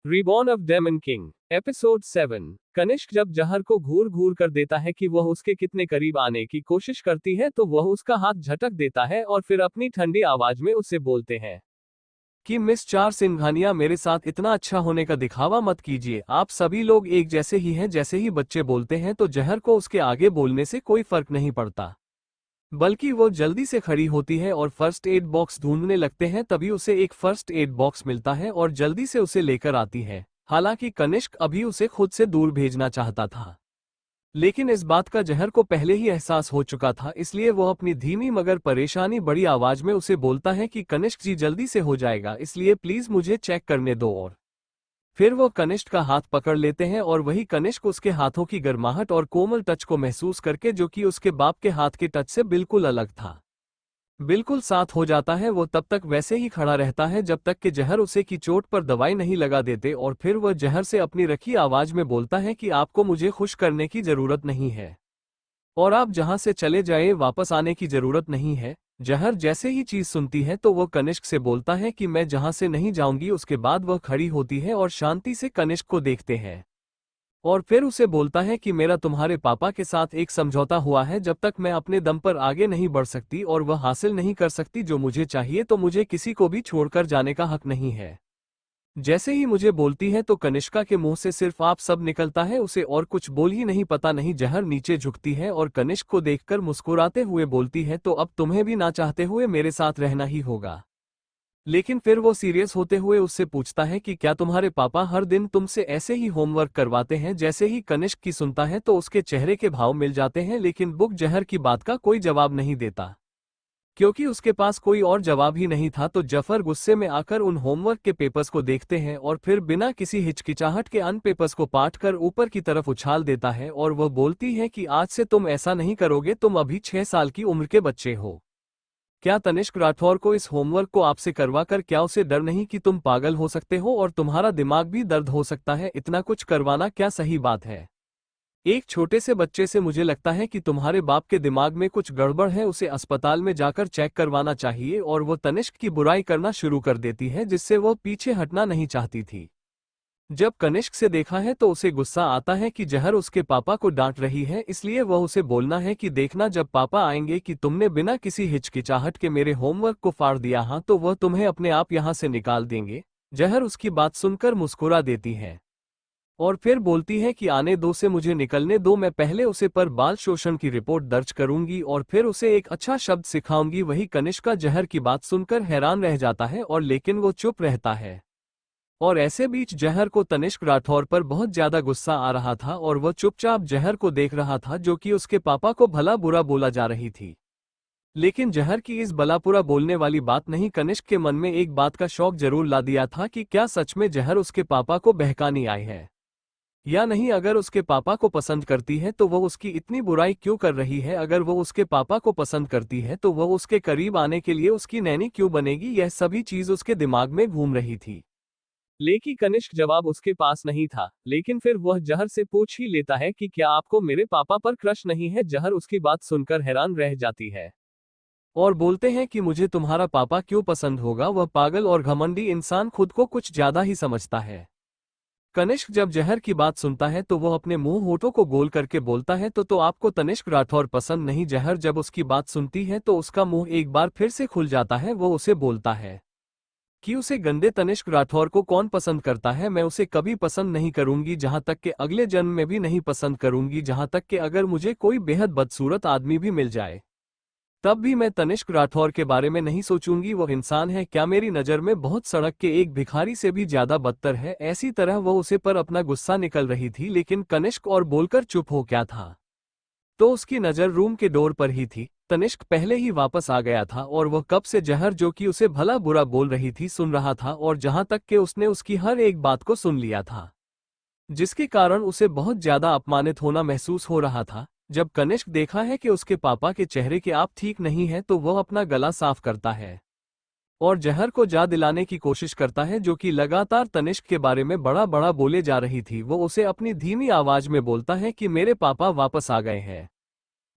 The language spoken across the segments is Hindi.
Reborn of demon king episode 7। Kanishka जब जहर को घूर घूर कर देता है कि वह उसके कितने करीब आने की कोशिश करती है तो वह उसका हाथ झटक देता है और फिर अपनी ठंडी आवाज में उससे बोलते हैं कि मिस चार सिंघानिया, मेरे साथ इतना अच्छा होने का दिखावा मत कीजिए। आप सभी लोग एक जैसे ही हैं। जैसे ही बच्चे बोलते हैं तो जहर को उसके आगे बोलने से कोई फर्क नहीं पड़ता, बल्कि वो जल्दी से खड़ी होती है और फर्स्ट एड बॉक्स ढूंढने लगते हैं। तभी उसे एक फर्स्ट एड बॉक्स मिलता है और जल्दी से उसे लेकर आती है। हालांकि कनिष्क अभी उसे खुद से दूर भेजना चाहता था, लेकिन इस बात का जहर को पहले ही एहसास हो चुका था, इसलिए वो अपनी धीमी मगर परेशानी बड़ी आवाज में उसे बोलता है कि कनिष्क जी, जल्दी से हो जाएगा, इसलिए प्लीज मुझे चेक करने दो। और फिर वो कनिष्क का हाथ पकड़ लेते हैं और वही कनिष्क उसके हाथों की गर्माहट और कोमल टच को महसूस करके, जो कि उसके बाप के हाथ के टच से बिल्कुल अलग था, बिल्कुल साथ हो जाता है। वो तब तक वैसे ही खड़ा रहता है जब तक कि जहर उसे की चोट पर दवाई नहीं लगा देते, और फिर वह जहर से अपनी रखी आवाज में बोलता है कि आपको मुझे खुश करने की जरूरत नहीं है और आप जहां से चले जाए वापस आने की जरूरत नहीं है। जहर जैसे ही चीज सुनती है तो वो कनिष्क से बोलता है कि मैं जहां से नहीं जाऊंगी। उसके बाद वह खड़ी होती है और शांति से कनिष्क को देखते हैं और फिर उसे बोलता है कि मेरा तुम्हारे पापा के साथ एक समझौता हुआ है, जब तक मैं अपने दम पर आगे नहीं बढ़ सकती और वह हासिल नहीं कर सकती जो मुझे चाहिए, तो मुझे किसी को भी छोड़कर जाने का हक नहीं है। जैसे ही मुझे बोलती है तो कनिष्का के मुंह से सिर्फ आप सब निकलता है, उसे और कुछ बोल ही नहीं पता नहीं। जहर नीचे झुकती है और कनिष्क को देखकर मुस्कुराते हुए बोलती है, तो अब तुम्हें भी ना चाहते हुए मेरे साथ रहना ही होगा। लेकिन फिर वो सीरियस होते हुए उससे पूछता है कि क्या तुम्हारे पापा हर दिन तुमसे ऐसे ही होमवर्क करवाते हैं? जैसे ही कनिष्क की सुनता है तो उसके चेहरे के भाव मिल जाते हैं, लेकिन बुक जहर की बात का कोई जवाब नहीं देता, क्योंकि उसके पास कोई और जवाब ही नहीं था। तो जफर गुस्से में आकर उन होमवर्क के पेपर्स को देखते हैं और फिर बिना किसी हिचकिचाहट के अन पेपर्स को पाट कर ऊपर की तरफ उछाल देता है और वह बोलती है कि आज से तुम ऐसा नहीं करोगे, तुम अभी 6 साल की उम्र के बच्चे हो। क्या तनिष्क राठौर को इस होमवर्क को आपसे करवाकर क्या उसे डर नहीं कि तुम पागल हो सकते हो और तुम्हारा दिमाग भी दर्द हो सकता है? इतना कुछ करवाना क्या सही बात है? एक छोटे से बच्चे से मुझे लगता है कि तुम्हारे बाप के दिमाग में कुछ गड़बड़ है, उसे अस्पताल में जाकर चेक करवाना चाहिए। और वो तनिष्क की बुराई करना शुरू कर देती है, जिससे वह पीछे हटना नहीं चाहती थी। जब कनिष्क से देखा है तो उसे गुस्सा आता है कि जहर उसके पापा को डांट रही है, इसलिए वह उसे बोलना है कि देखना, जब पापा आएंगे कि तुमने बिना किसी हिचकिचाहट के मेरे होमवर्क को फाड़ दिया, हाँ, तो वह तुम्हें अपने आप यहां से निकाल देंगे। जहर उसकी बात सुनकर मुस्कुरा देती है और फिर बोलती है कि आने दो, से मुझे निकलने दो, मैं पहले उसे पर बाल शोषण की रिपोर्ट दर्ज करूंगी और फिर उसे एक अच्छा शब्द सिखाऊंगी। वही कनिष्का जहर की बात सुनकर हैरान रह जाता है और लेकिन वो चुप रहता है। और ऐसे बीच जहर को तनिष्क राठौर पर बहुत ज्यादा गुस्सा आ रहा था और वह चुपचाप जहर को देख रहा था, जो कि उसके पापा को भला बुरा बोला जा रही थी। लेकिन जहर की इस भला-बुरा बोलने वाली बात नहीं कनिष्क के मन में एक बात का शौक जरूर ला दिया था कि क्या सच में जहर उसके पापा को बहकाने आई है या नहीं। अगर उसके पापा को पसंद करती है तो वह उसकी इतनी बुराई क्यों कर रही है? अगर वो उसके पापा को पसंद करती है तो वह उसके करीब आने के लिए उसकी नैनी क्यों बनेगी? यह सभी चीज उसके दिमाग में घूम रही थी, लेकिन कनिष्क जवाब उसके पास नहीं था। लेकिन फिर वह जहर से पूछ ही लेता है कि क्या आपको मेरे पापा पर क्रश नहीं है? जहर उसकी बात सुनकर हैरान रह जाती है और बोलते हैं कि मुझे तुम्हारा पापा क्यों पसंद होगा? वह पागल और घमंडी इंसान खुद को कुछ ज्यादा ही समझता है। कनिष्क जब जहर की बात सुनता है तो वह अपने मुंह होठों को गोल करके बोलता है, तो आपको तनिष्क राठौर पसंद नहीं? जहर जब उसकी बात सुनती है तो उसका मुंह एक बार फिर से खुल जाता है। वो उसे बोलता है कि उसे गंदे तनिष्क राठौर को कौन पसंद करता है? मैं उसे कभी पसंद नहीं करूंगी, जहां तक कि अगले जन्म में भी नहीं पसंद करूंगी। जहां तक कि अगर मुझे कोई बेहद बदसूरत आदमी भी मिल जाए तब भी मैं तनिष्क राठौर के बारे में नहीं सोचूंगी। वो इंसान है क्या मेरी नज़र में बहुत सड़क के एक भिखारी से भी ज्यादा बदतर है। ऐसी तरह वो उसे पर अपना गुस्सा निकल रही थी, लेकिन कनिष्क और बोलकर चुप हो क्या था, तो उसकी नज़र रूम के डोर पर ही थी। तनिष्क पहले ही वापस आ गया था और वह कब से जहर, जो कि उसे भला बुरा बोल रही थी, सुन रहा था, और जहां तक कि उसने उसकी हर एक बात को सुन लिया था, जिसके कारण उसे बहुत ज्यादा अपमानित होना महसूस हो रहा था। जब कनिष्क देखा है कि उसके पापा के चेहरे के आप ठीक नहीं है तो वह अपना गला साफ करता है और जहर को जा दिलाने की कोशिश करता है, जो कि लगातार तनिष्क के बारे में बड़ा बड़ा बोले जा रही थी। वो उसे अपनी धीमी आवाज में बोलता है कि मेरे पापा वापस आ गए हैं।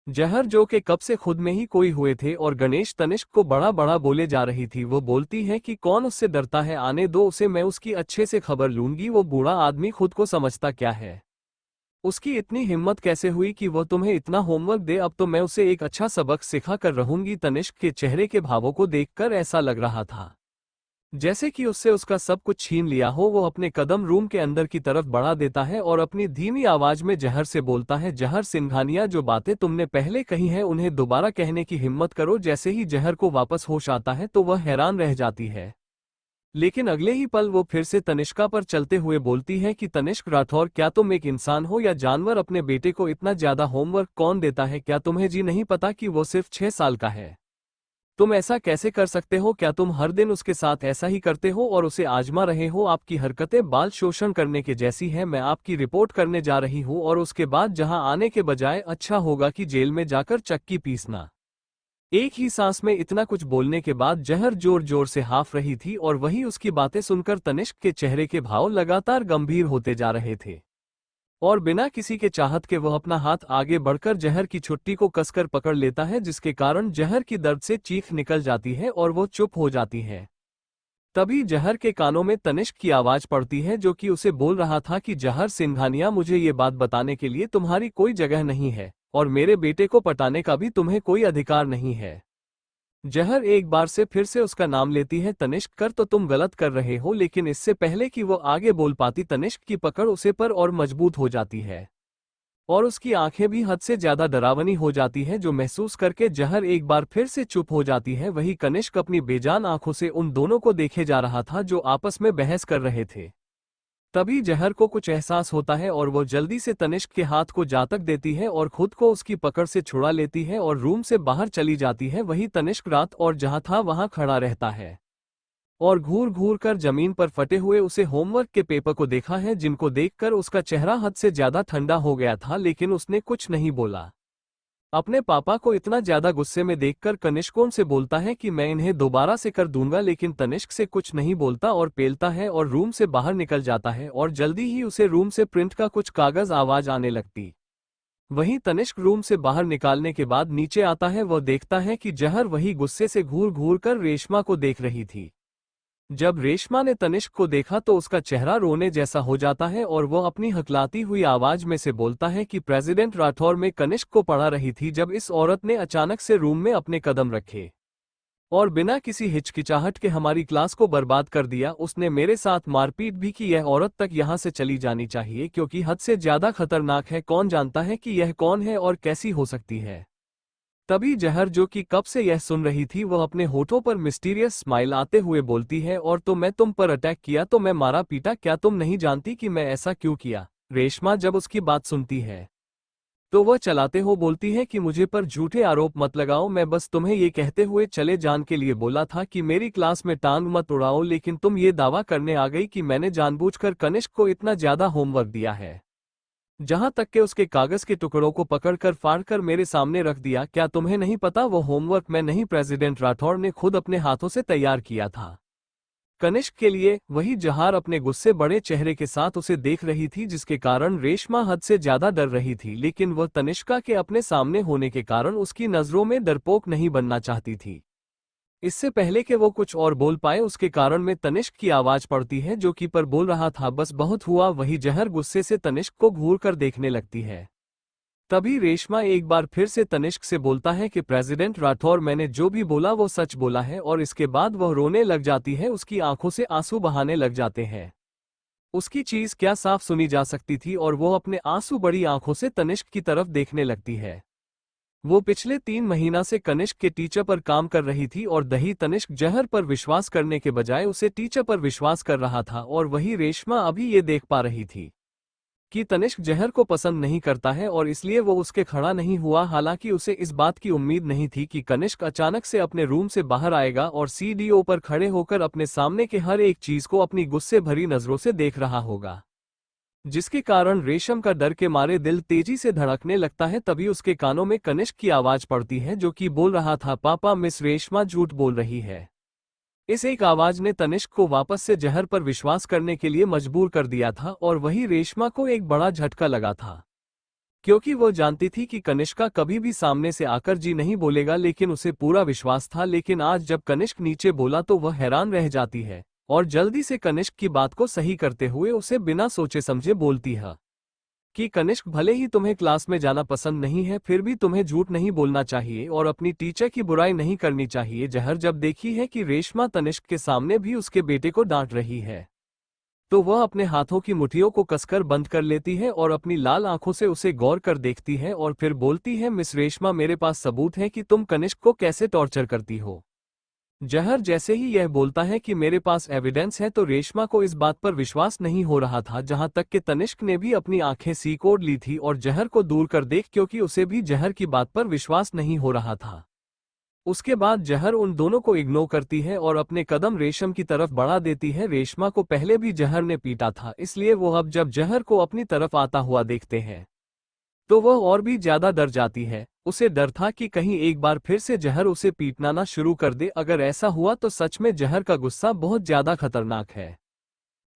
जहर जो के कब से खुद में ही कोई हुए थे और गणेश तनिष्क को बड़ा बड़ा बोले जा रही थी। वो बोलती है कि कौन उससे डरता है, आने दो उसे, मैं उसकी अच्छे से खबर लूंगी। वो बूढ़ा आदमी खुद को समझता क्या है, उसकी इतनी हिम्मत कैसे हुई कि वो तुम्हें इतना होमवर्क दे, अब तो मैं उसे एक अच्छा सबक सिखा कर रहूंगी। तनिष्क के चेहरे के भावों को देखकर ऐसा लग रहा था जैसे कि उससे उसका सब कुछ छीन लिया हो। वो अपने कदम रूम के अंदर की तरफ बढ़ा देता है और अपनी धीमी आवाज में जहर से बोलता है, जहर सिंघानिया, जो बातें तुमने पहले कही हैं उन्हें दोबारा कहने की हिम्मत करो। जैसे ही जहर को वापस होश आता है तो वह हैरान रह जाती है, लेकिन अगले ही पल वो फिर से तनिष्का पर चलते हुए बोलती है कि तनिष्क राठौर, क्या तुम एक इंसान हो या जानवर? अपने बेटे को इतना ज्यादा होमवर्क कौन देता है? क्या तुम्हें जी नहीं पता कि वो सिर्फ 6 साल का है? तुम ऐसा कैसे कर सकते हो? क्या तुम हर दिन उसके साथ ऐसा ही करते हो और उसे आजमा रहे हो? आपकी हरकतें बाल शोषण करने के जैसी हैं। मैं आपकी रिपोर्ट करने जा रही हूँ और उसके बाद जहाँ आने के बजाय अच्छा होगा कि जेल में जाकर चक्की पीसना। एक ही सांस में इतना कुछ बोलने के बाद जहर जोर जोर से हाफ रही थी और वही उसकी बातें सुनकर तनिष्क के चेहरे के भाव लगातार गंभीर होते जा रहे थे और बिना किसी के चाहत के वह अपना हाथ आगे बढ़कर जहर की छुट्टी को कसकर पकड़ लेता है, जिसके कारण जहर की दर्द से चीख निकल जाती है और वो चुप हो जाती है। तभी जहर के कानों में तनिष्क की आवाज पड़ती है जो कि उसे बोल रहा था कि जहर सिंघानिया, मुझे ये बात बताने के लिए तुम्हारी कोई जगह नहीं है और मेरे बेटे को पटाने का भी तुम्हें कोई अधिकार नहीं है। जहर एक बार से फिर से उसका नाम लेती है, तनिष्क कर तो तुम गलत कर रहे हो। लेकिन इससे पहले कि वो आगे बोल पाती तनिष्क की पकड़ उसे पर और मजबूत हो जाती है और उसकी आंखें भी हद से ज्यादा डरावनी हो जाती है, जो महसूस करके जहर एक बार फिर से चुप हो जाती है। वही कनिष्क अपनी बेजान आंखों से उन दोनों को देखे जा रहा था जो आपस में बहस कर रहे थे। तभी जहर को कुछ एहसास होता है और वो जल्दी से तनिष्क के हाथ को जातक देती है और खुद को उसकी पकड़ से छुड़ा लेती है और रूम से बाहर चली जाती है। वही तनिष्क रात और जहां था वहां खड़ा रहता है और घूर घूर कर जमीन पर फटे हुए उसे होमवर्क के पेपर को देखा है, जिनको देखकर उसका चेहरा हद से ज्यादा ठंडा हो गया था, लेकिन उसने कुछ नहीं बोला। अपने पापा को इतना ज्यादा गुस्से में देखकर कनिष्क उनसे बोलता है कि मैं इन्हें दोबारा से कर दूंगा, लेकिन तनिष्क से कुछ नहीं बोलता और पेलता है और रूम से बाहर निकल जाता है और जल्दी ही उसे रूम से प्रिंट का कुछ कागज आवाज आने लगती। वहीं तनिष्क रूम से बाहर निकालने के बाद नीचे आता है, वह देखता है कि जहर वही गुस्से से घूर घूर कर रेशमा को देख रही थी। जब रेशमा ने तनिष्क को देखा तो उसका चेहरा रोने जैसा हो जाता है और वो अपनी हकलाती हुई आवाज में से बोलता है कि प्रेसिडेंट राठौर में कनिष्क को पढ़ा रही थी जब इस औरत ने अचानक से रूम में अपने कदम रखे और बिना किसी हिचकिचाहट के हमारी क्लास को बर्बाद कर दिया। उसने मेरे साथ मारपीट भी की। यह औरत तक यहाँ से चली जानी चाहिए क्योंकि हद से ज्यादा खतरनाक है। कौन जानता है कि यह कौन है और कैसी हो सकती है? तभी जहर, जो कि कब से यह सुन रही थी, वह अपने होठों पर मिस्टीरियस स्माइल आते हुए बोलती है, और तो मैं तुम पर अटैक किया तो मैं मारा पीटा, क्या तुम नहीं जानती कि मैं ऐसा क्यों किया? रेशमा जब उसकी बात सुनती है तो वह चलाते हो बोलती है कि मुझे पर झूठे आरोप मत लगाओ, मैं बस तुम्हें ये कहते हुए चले जान के लिए बोला था कि मेरी क्लास में टांग मत उड़ाओ, लेकिन तुम ये दावा करने आ गई कि मैंने जानबूझकर कनिष्क को इतना ज्यादा होमवर्क दिया है, जहां तक के उसके कागज के टुकड़ों को पकड़कर फाड़कर मेरे सामने रख दिया। क्या तुम्हें नहीं पता वो होमवर्क मैं नहीं, प्रेसिडेंट राठौर ने खुद अपने हाथों से तैयार किया था कनिष्क के लिए? वही जहार अपने गुस्से बड़े चेहरे के साथ उसे देख रही थी, जिसके कारण रेशमा हद से ज्यादा डर रही थी, लेकिन वह तनिष्का के अपने सामने होने के कारण उसकी नजरों में डरपोक नहीं बनना चाहती थी। इससे पहले कि वो कुछ और बोल पाए उसके कारण में तनिष्क की आवाज पड़ती है, जो कि पर बोल रहा था, बस बहुत हुआ। वही जहर गुस्से से तनिष्क को घूर कर देखने लगती है। तभी रेशमा एक बार फिर से तनिष्क से बोलता है कि प्रेसिडेंट राठौर, मैंने जो भी बोला वो सच बोला है, और इसके बाद वह रोने लग जाती है। उसकी आंखों से आंसू बहाने लग जाते हैं। उसकी चीज क्या साफ सुनी जा सकती थी और वो अपने आंसू बड़ी आंखों से तनिष्क की तरफ देखने लगती है। वो पिछले 3 महीना से कनिष्क के टीचर पर काम कर रही थी और दही तनिष्क जहर पर विश्वास करने के बजाय उसे टीचर पर विश्वास कर रहा था, और वही रेशमा अभी ये देख पा रही थी कि तनिष्क जहर को पसंद नहीं करता है और इसलिए वो उसके खड़ा नहीं हुआ। हालांकि उसे इस बात की उम्मीद नहीं थी कि कनिष्क अचानक से अपने रूम से बाहर आएगा और सीडीओ पर खड़े होकर अपने सामने के हर एक चीज को अपनी गुस्से भरी नजरों से देख रहा होगा, जिसके कारण रेशम का डर के मारे दिल तेजी से धड़कने लगता है। तभी उसके कानों में कनिष्क की आवाज पड़ती है, जो कि बोल रहा था, पापा, मिस रेशमा झूठ बोल रही है। इस एक आवाज ने तनिष्क को वापस से जहर पर विश्वास करने के लिए मजबूर कर दिया था और वही रेशमा को एक बड़ा झटका लगा था, क्योंकि वो जानती थी कि कनिष्का कभी भी सामने से आकर जी नहीं बोलेगा, लेकिन उसे पूरा विश्वास था। लेकिन आज जब कनिष्क नीचे बोला तो वह हैरान रह जाती है और जल्दी से कनिष्क की बात को सही करते हुए उसे बिना सोचे समझे बोलती है कि कनिष्क, भले ही तुम्हें क्लास में जाना पसंद नहीं है, फिर भी तुम्हें झूठ नहीं बोलना चाहिए और अपनी टीचर की बुराई नहीं करनी चाहिए। जहर जब देखी है कि रेशमा तनिष्क के सामने भी उसके बेटे को डांट रही है तो वह अपने हाथों की मुट्ठियों को कसकर बंद कर लेती है और अपनी लाल आंखों से उसे गौर कर देखती है और फिर बोलती है, मिस रेशमा, मेरे पास सबूत है कि तुम कनिष्क को कैसे टॉर्चर करती हो। जहर जैसे ही यह बोलता है कि मेरे पास एविडेंस है तो रेशमा को इस बात पर विश्वास नहीं हो रहा था, जहां तक कि तनिष्क ने भी अपनी आंखें सीकोड़ ली थी और जहर को दूर कर देख, क्योंकि उसे भी जहर की बात पर विश्वास नहीं हो रहा था। उसके बाद जहर उन दोनों को इग्नोर करती है और अपने कदम रेशम की तरफ बढ़ा देती है। रेशमा को पहले भी जहर ने पीटा था, इसलिए वो अब जब जहर को अपनी तरफ आता हुआ देखते हैं तो वह और भी ज्यादा डर जाती है। उसे डर था कि कहीं एक बार फिर से जहर उसे पीटना ना शुरू कर दे। अगर ऐसा हुआ तो सच में जहर का गुस्सा बहुत ज्यादा खतरनाक है।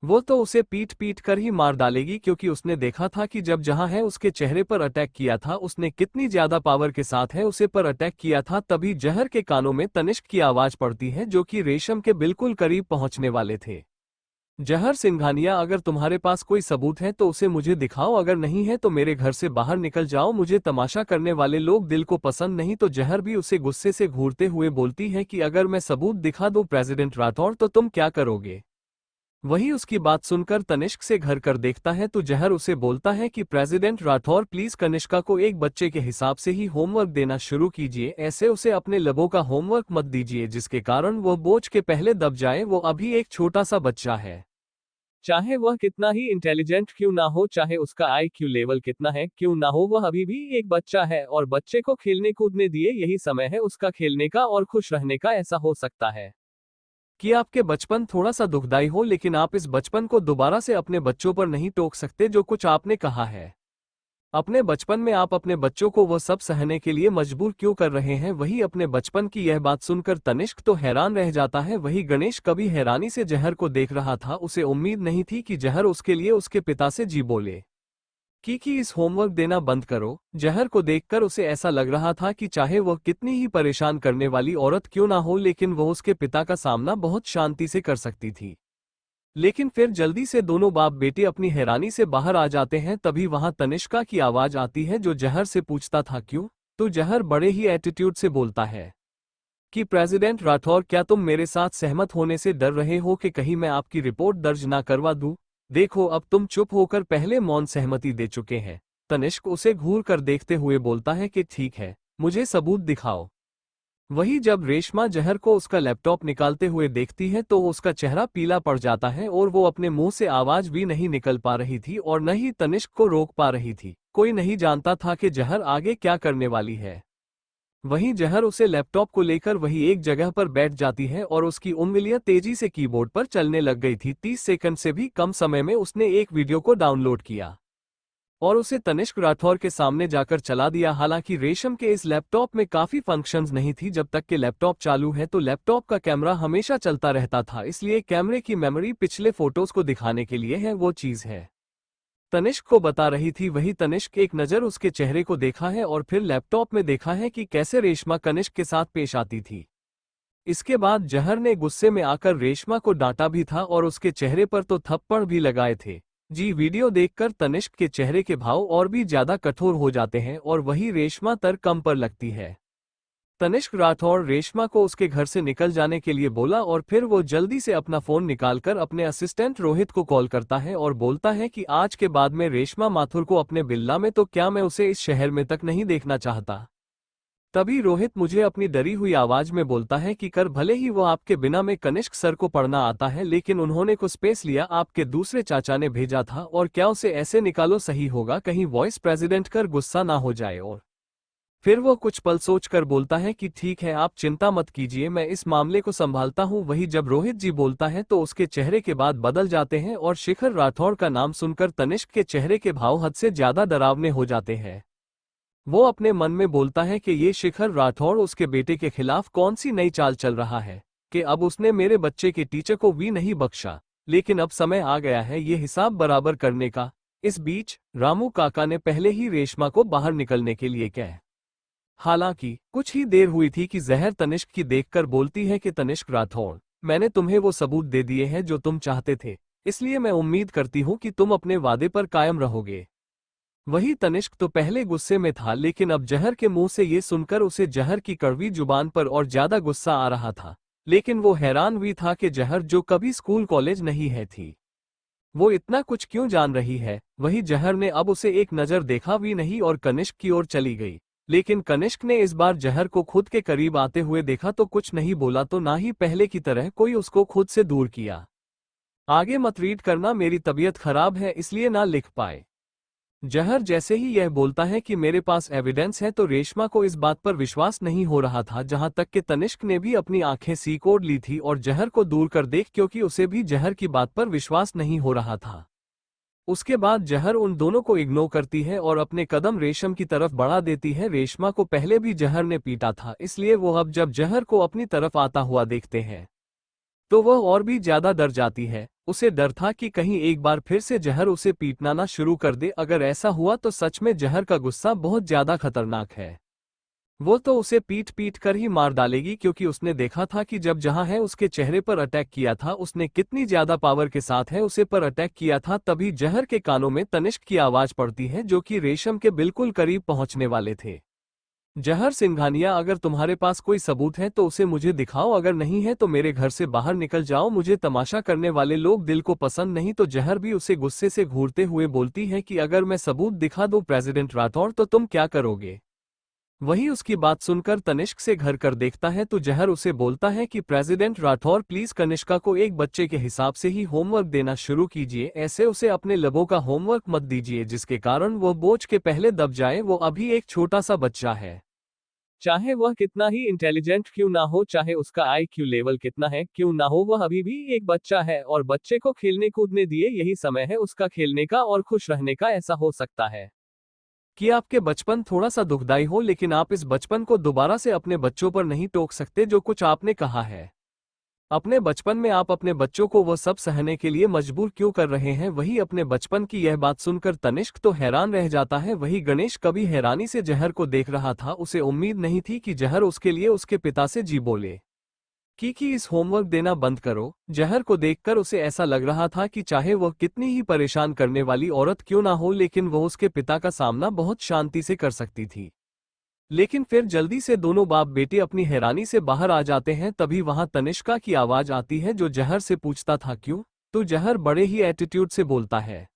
वो तो उसे पीट पीट कर ही मार डालेगी, क्योंकि उसने देखा था कि जब जहां है उसके चेहरे पर अटैक किया था उसने कितनी ज्यादा पावर के साथ है उसे पर अटैक किया था। तभी जहर के कानों में तनिष्क की आवाज पड़ती है जो कि रेशम के बिल्कुल करीब पहुंचने वाले थे। जहर सिंघानिया, अगर तुम्हारे पास कोई सबूत है तो उसे मुझे दिखाओ, अगर नहीं है तो मेरे घर से बाहर निकल जाओ। मुझे तमाशा करने वाले लोग दिल को पसंद नहीं। तो जहर भी उसे गुस्से से घूरते हुए बोलती है कि अगर मैं सबूत दिखा दूं प्रेसिडेंट राठौड़ तो तुम क्या करोगे। वही उसकी बात सुनकर तनिष्क से घर कर देखता है तो जहर उसे बोलता है कि प्रेसिडेंट राठौर, प्लीज कनिष्का को एक बच्चे के हिसाब से ही होमवर्क देना शुरू कीजिए, ऐसे उसे अपने लबों का होमवर्क मत दीजिए जिसके कारण वह बोझ के पहले दब जाए। वो अभी एक छोटा सा बच्चा है, चाहे वह कितना ही इंटेलिजेंट क्यों ना हो, चाहे उसका IQ लेवल कितना है क्यों ना हो, वह अभी भी एक बच्चा है और बच्चे को खेलने कूदने दिए, यही समय है उसका खेलने का और खुश रहने का। ऐसा हो सकता है कि आपके बचपन थोड़ा सा दुखदाई हो, लेकिन आप इस बचपन को दोबारा से अपने बच्चों पर नहीं टोक सकते जो कुछ आपने कहा है। अपने बचपन में आप अपने बच्चों को वह सब सहने के लिए मजबूर क्यों कर रहे हैं। वही अपने बचपन की यह बात सुनकर तनिष्क तो हैरान रह जाता है। वही गणेश कभी हैरानी से जहर को देख रहा था। उसे उम्मीद नहीं थी कि जहर उसके लिए उसके पिता से जी बोले कि इस होमवर्क देना बंद करो। जहर को देखकर उसे ऐसा लग रहा था कि चाहे वह कितनी ही परेशान करने वाली औरत क्यों ना हो, लेकिन वह उसके पिता का सामना बहुत शांति से कर सकती थी। लेकिन फिर जल्दी से दोनों बाप बेटे अपनी हैरानी से बाहर आ जाते हैं। तभी वहां तनिष्का की आवाज आती है जो जहर से पूछता था क्यों। तो जहर बड़े ही एटीट्यूड से बोलता है कि प्रेसिडेंट राठौर, क्या तुम मेरे साथ सहमत होने से डर रहे हो कि कहीं मैं आपकी रिपोर्ट दर्ज ना करवा दूं। देखो, अब तुम चुप होकर पहले मौन सहमति दे चुके हैं। तनिष्क उसे घूर कर देखते हुए बोलता है कि ठीक है, मुझे सबूत दिखाओ। वही जब रेशमा जहर को उसका लैपटॉप निकालते हुए देखती है तो उसका चेहरा पीला पड़ जाता है और वो अपने मुंह से आवाज भी नहीं निकल पा रही थी और न ही तनिष्क को रोक पा रही थी। कोई नहीं जानता था कि जहर आगे क्या करने वाली है। वहीं जहर उसे लैपटॉप को लेकर वही एक जगह पर बैठ जाती है और उसकी उंगलियां तेजी से कीबोर्ड पर चलने लग गई थी। 30 सेकंड से भी कम समय में उसने एक वीडियो को डाउनलोड किया और उसे तनिष्क राठौर के सामने जाकर चला दिया। हालांकि रेशम के इस लैपटॉप में काफी फंक्शंस नहीं थी। जब तक कि लैपटॉप चालू है तो लैपटॉप का कैमरा हमेशा चलता रहता था, इसलिए कैमरे की मेमोरी पिछले फोटोज को दिखाने के लिए है, वो चीज है तनिष्क को बता रही थी। वही तनिष्क एक नज़र उसके चेहरे को देखा है और फिर लैपटॉप में देखा है कि कैसे रेशमा कनिष्क के साथ पेश आती थी। इसके बाद जहर ने गुस्से में आकर रेशमा को डांटा भी था और उसके चेहरे पर तो थप्पड़ भी लगाए थे। जी वीडियो देखकर तनिष्क के चेहरे के भाव और भी ज्यादा कठोर हो जाते हैं और वही रेशमा तर कम पर लगती है। तनिष्क राठौर रेशमा को उसके घर से निकल जाने के लिए बोला और फिर वो जल्दी से अपना फोन निकालकर अपने असिस्टेंट रोहित को कॉल करता है और बोलता है कि आज के बाद में रेशमा माथुर को अपने बिल्ला में तो क्या मैं उसे इस शहर में तक नहीं देखना चाहता। तभी रोहित मुझे अपनी डरी हुई आवाज में बोलता है कि कर भले ही वो आपके बिना में कनिष्क सर को पढ़ना आता है, लेकिन उन्होंने को स्पेस लिया, आपके दूसरे चाचा ने भेजा था और क्या उसे ऐसे निकालो सही होगा, कहीं वॉइस प्रेसिडेंट कर गुस्सा ना हो जाए। और फिर वो कुछ पल सोचकर बोलता है कि ठीक है, आप चिंता मत कीजिए, मैं इस मामले को संभालता हूँ। वही जब रोहित जी बोलता है तो उसके चेहरे के बाद बदल जाते हैं और शिखर राठौड़ का नाम सुनकर तनिष्क के चेहरे के भाव हद से ज्यादा डरावने हो जाते हैं। वो अपने मन में बोलता है कि ये शिखर राठौड़ उसके बेटे के खिलाफ कौन सी नई चाल चल रहा है कि अब उसने मेरे बच्चे के टीचर को भी नहीं बख्शा, लेकिन अब समय आ गया है ये हिसाब बराबर करने का। इस बीच रामू काका ने पहले ही रेशमा को बाहर निकलने के लिए कहा। हालांकि कुछ ही देर हुई थी कि जहर तनिष्क की देखकर बोलती है कि तनिष्क राठौड़, मैंने तुम्हें वो सबूत दे दिए हैं जो तुम चाहते थे, इसलिए मैं उम्मीद करती हूँ कि तुम अपने वादे पर कायम रहोगे। वही तनिष्क तो पहले गुस्से में था, लेकिन अब जहर के मुंह से ये सुनकर उसे जहर की कड़वी जुबान पर और ज्यादा गुस्सा आ रहा था। लेकिन वो हैरान भी था कि जहर जो कभी स्कूल कॉलेज नहीं है थी, वो इतना कुछ क्यों जान रही है। वही जहर ने अब उसे एक नजर देखा भी नहीं और कनिष्क की ओर चली गई। लेकिन कनिष्क ने इस बार जहर को खुद के करीब आते हुए देखा तो कुछ नहीं बोला, तो ना ही पहले की तरह कोई उसको खुद से दूर किया। आगे मत रीड करना, मेरी तबीयत खराब है इसलिए ना लिख पाए। जहर जैसे ही यह बोलता है कि मेरे पास एविडेंस है, तो रेशमा को इस बात पर विश्वास नहीं हो रहा था, जहां तक कि तनिष्क ने भी अपनी आंखें सीकोड़ ली थी और जहर को दूर कर देख, क्योंकि उसे भी जहर की बात पर विश्वास नहीं हो रहा था। उसके बाद जहर उन दोनों को इग्नोर करती है और अपने कदम रेशम की तरफ बढ़ा देती है। रेशमा को पहले भी जहर ने पीटा था, इसलिए वो अब जब जहर को अपनी तरफ आता हुआ देखते हैं तो वह और भी ज्यादा डर जाती है। उसे डर था कि कहीं एक बार फिर से जहर उसे पीटना ना शुरू कर दे। अगर ऐसा हुआ तो सच में जहर का गुस्सा बहुत ज्यादा खतरनाक है। वो तो उसे पीट पीट कर ही मार डालेगी, क्योंकि उसने देखा था कि जब जहां है उसके चेहरे पर अटैक किया था, उसने कितनी ज्यादा पावर के साथ है उसे पर अटैक किया था। तभी जहर के कानों में तनिष्क की आवाज पड़ती है, जो कि रेशम के बिल्कुल करीब पहुंचने वाले थे। जहर सिंघानिया, अगर तुम्हारे पास कोई सबूत है तो उसे मुझे दिखाओ, अगर नहीं है तो मेरे घर से बाहर निकल जाओ। मुझे तमाशा करने वाले लोग दिल को पसंद नहीं। तो जहर भी उसे गुस्से से घूरते हुए बोलती है कि अगर मैं सबूत दिखा दूं प्रेसिडेंट राठौड़, तो तुम क्या करोगे। वही उसकी बात सुनकर तनिष्क से घर कर देखता है तो जहर उसे बोलता है कि प्रेसिडेंट राठौर, प्लीज कनिष्का को एक बच्चे के हिसाब से ही होमवर्क देना शुरू कीजिए, ऐसे उसे अपने लबों का होमवर्क मत दीजिए जिसके कारण वो बोझ के पहले दब जाए। वो अभी एक छोटा सा बच्चा है, चाहे वह कितना ही इंटेलिजेंट क्यों ना हो, चाहे उसका IQ लेवल कितना है क्यों ना हो, वह अभी भी एक बच्चा है। और बच्चे को खेलने कूदने दिए, यही समय है उसका खेलने का और खुश रहने का। ऐसा हो सकता है कि आपके बचपन थोड़ा सा दुखदाई हो, लेकिन आप इस बचपन को दोबारा से अपने बच्चों पर नहीं टोक सकते जो कुछ आपने कहा है। अपने बचपन में आप अपने बच्चों को वो सब सहने के लिए मजबूर क्यों कर रहे हैं। वही अपने बचपन की यह बात सुनकर तनिष्क तो हैरान रह जाता है। वही गणेश कभी हैरानी से जहर को देख रहा था। उसे उम्मीद नहीं थी कि जहर उसके लिए उसके पिता से जी बोले कि इस होमवर्क देना बंद करो। जहर को देखकर उसे ऐसा लग रहा था कि चाहे वह कितनी ही परेशान करने वाली औरत क्यों ना हो, लेकिन वह उसके पिता का सामना बहुत शांति से कर सकती थी। लेकिन फिर जल्दी से दोनों बाप बेटे अपनी हैरानी से बाहर आ जाते हैं। तभी वहां तनिष्का की आवाज आती है, जो जहर से पूछता था क्यों। तो जहर बड़े ही एटीट्यूड से बोलता है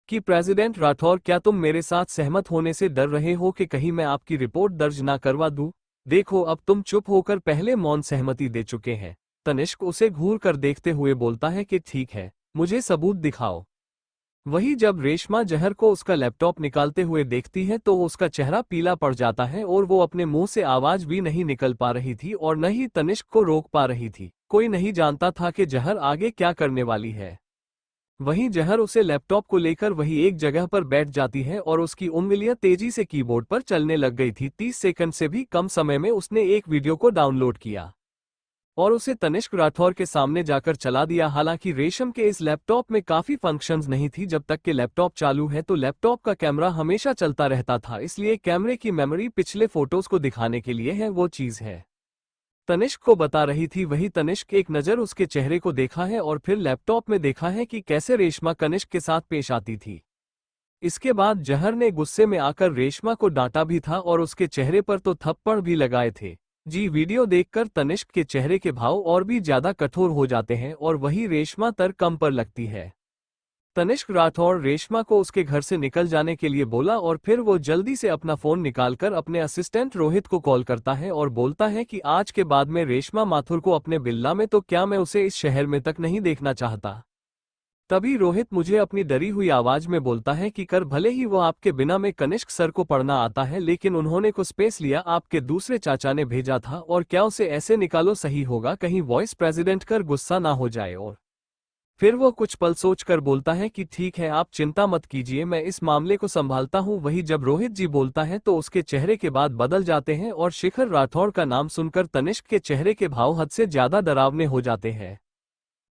कि प्रेसिडेंट राठौर, क्या तुम मेरे साथ सहमत होने से डर रहे हो कि कहीं मैं आपकी रिपोर्ट दर्ज ना करवा दूं। देखो, अब तुम चुप होकर पहले मौन सहमति दे चुके हैं। तनिष्क उसे घूर कर देखते हुए बोलता है कि ठीक है, मुझे सबूत दिखाओ। वही जब रेशमा जहर को उसका लैपटॉप निकालते हुए देखती है तो उसका चेहरा पीला पड़ जाता है और वो अपने मुंह से आवाज भी नहीं निकल पा रही थी और न ही तनिष्क को रोक पा रही थी। कोई नहीं जानता था कि जहर आगे क्या करने वाली है। वहीं जहर उसे लैपटॉप को लेकर वही एक जगह पर बैठ जाती है और उसकी उंगलियां तेजी से कीबोर्ड पर चलने लग गई थी। 30 सेकंड से भी कम समय में उसने एक वीडियो को डाउनलोड किया और उसे तनिष्क राठौर के सामने जाकर चला दिया। हालांकि रेशम के इस लैपटॉप में काफी फंक्शंस नहीं थी। जब तक कि लैपटॉप चालू है तो लैपटॉप का कैमरा हमेशा चलता रहता था, इसलिए कैमरे की मेमोरी पिछले फोटोज को दिखाने के लिए है, वो चीज है तनिष्क को बता रही थी। वही तनिष्क एक नज़र उसके चेहरे को देखा है और फिर लैपटॉप में देखा है कि कैसे रेशमा कनिष्क के साथ पेश आती थी। इसके बाद जहर ने गुस्से में आकर रेशमा को डांटा भी था और उसके चेहरे पर तो थप्पड़ भी लगाए थे। जी, वीडियो देखकर तनिष्क के चेहरे के भाव और भी ज्यादा कठोर हो जाते हैं और वही रेशमा तर कम पर लगती है। तनिष्क राठौर रेशमा को उसके घर से निकल जाने के लिए बोला और फिर वो जल्दी से अपना फोन निकालकर अपने असिस्टेंट रोहित को कॉल करता है और बोलता है कि आज के बाद में रेशमा माथुर को अपने बिल्ला में, तो क्या मैं उसे इस शहर में तक नहीं देखना चाहता। तभी रोहित मुझे अपनी डरी हुई आवाज में बोलता है कि कर भले ही वो आपके बिना में कनिष्क सर को पढ़ना आता है, लेकिन उन्होंने को स्पेस लिया, आपके दूसरे चाचा ने भेजा था और क्या उसे ऐसे निकालो सही होगा, कहीं वॉइस प्रेसिडेंट कर गुस्सा ना हो जाए। और फिर वो कुछ पल सोचकर बोलता है कि ठीक है, आप चिंता मत कीजिए, मैं इस मामले को संभालता हूं। वही जब रोहित जी बोलता है तो उसके चेहरे के बाद बदल जाते हैं और शिखर राठौड़ का नाम सुनकर तनिष्क के चेहरे के भाव हद से ज्यादा डरावने हो जाते हैं।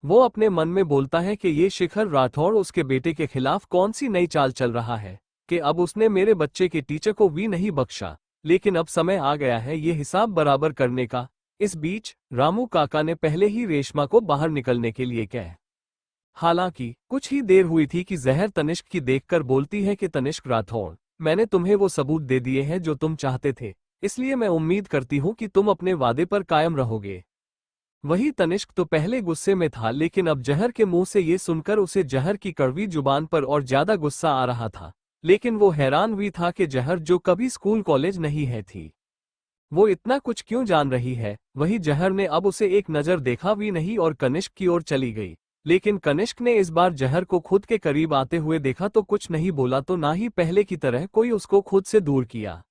वो अपने मन में बोलता है कि ये शिखर राठौड़ उसके बेटे के खिलाफ कौन सी नई चाल चल रहा है कि अब उसने मेरे बच्चे के टीचर को भी नहीं बख्शा, लेकिन अब समय आ गया है ये हिसाब बराबर करने का। इस बीच रामू काका ने पहले ही रेशमा को बाहर निकलने के लिए कहा। हालांकि कुछ ही देर हुई थी कि जहर तनिष्क की देखकर बोलती है कि तनिष्क राठौड़, मैंने तुम्हें वो सबूत दे दिए हैं जो तुम चाहते थे, इसलिए मैं उम्मीद करती हूं कि तुम अपने वादे पर कायम रहोगे। वही तनिष्क तो पहले गुस्से में था, लेकिन अब जहर के मुंह से ये सुनकर उसे जहर की कड़वी जुबान पर और ज्यादा गुस्सा आ रहा था। लेकिन वो हैरान भी था कि जहर जो कभी स्कूल कॉलेज नहीं है थी, वो इतना कुछ क्यों जान रही है। वही जहर ने अब उसे एक नजर देखा भी नहीं और कनिष्क की ओर चली गई। लेकिन कनिष्क ने इस बार जहर को खुद के करीब आते हुए देखा तो कुछ नहीं बोला, तो ना ही पहले की तरह कोई उसको खुद से दूर किया।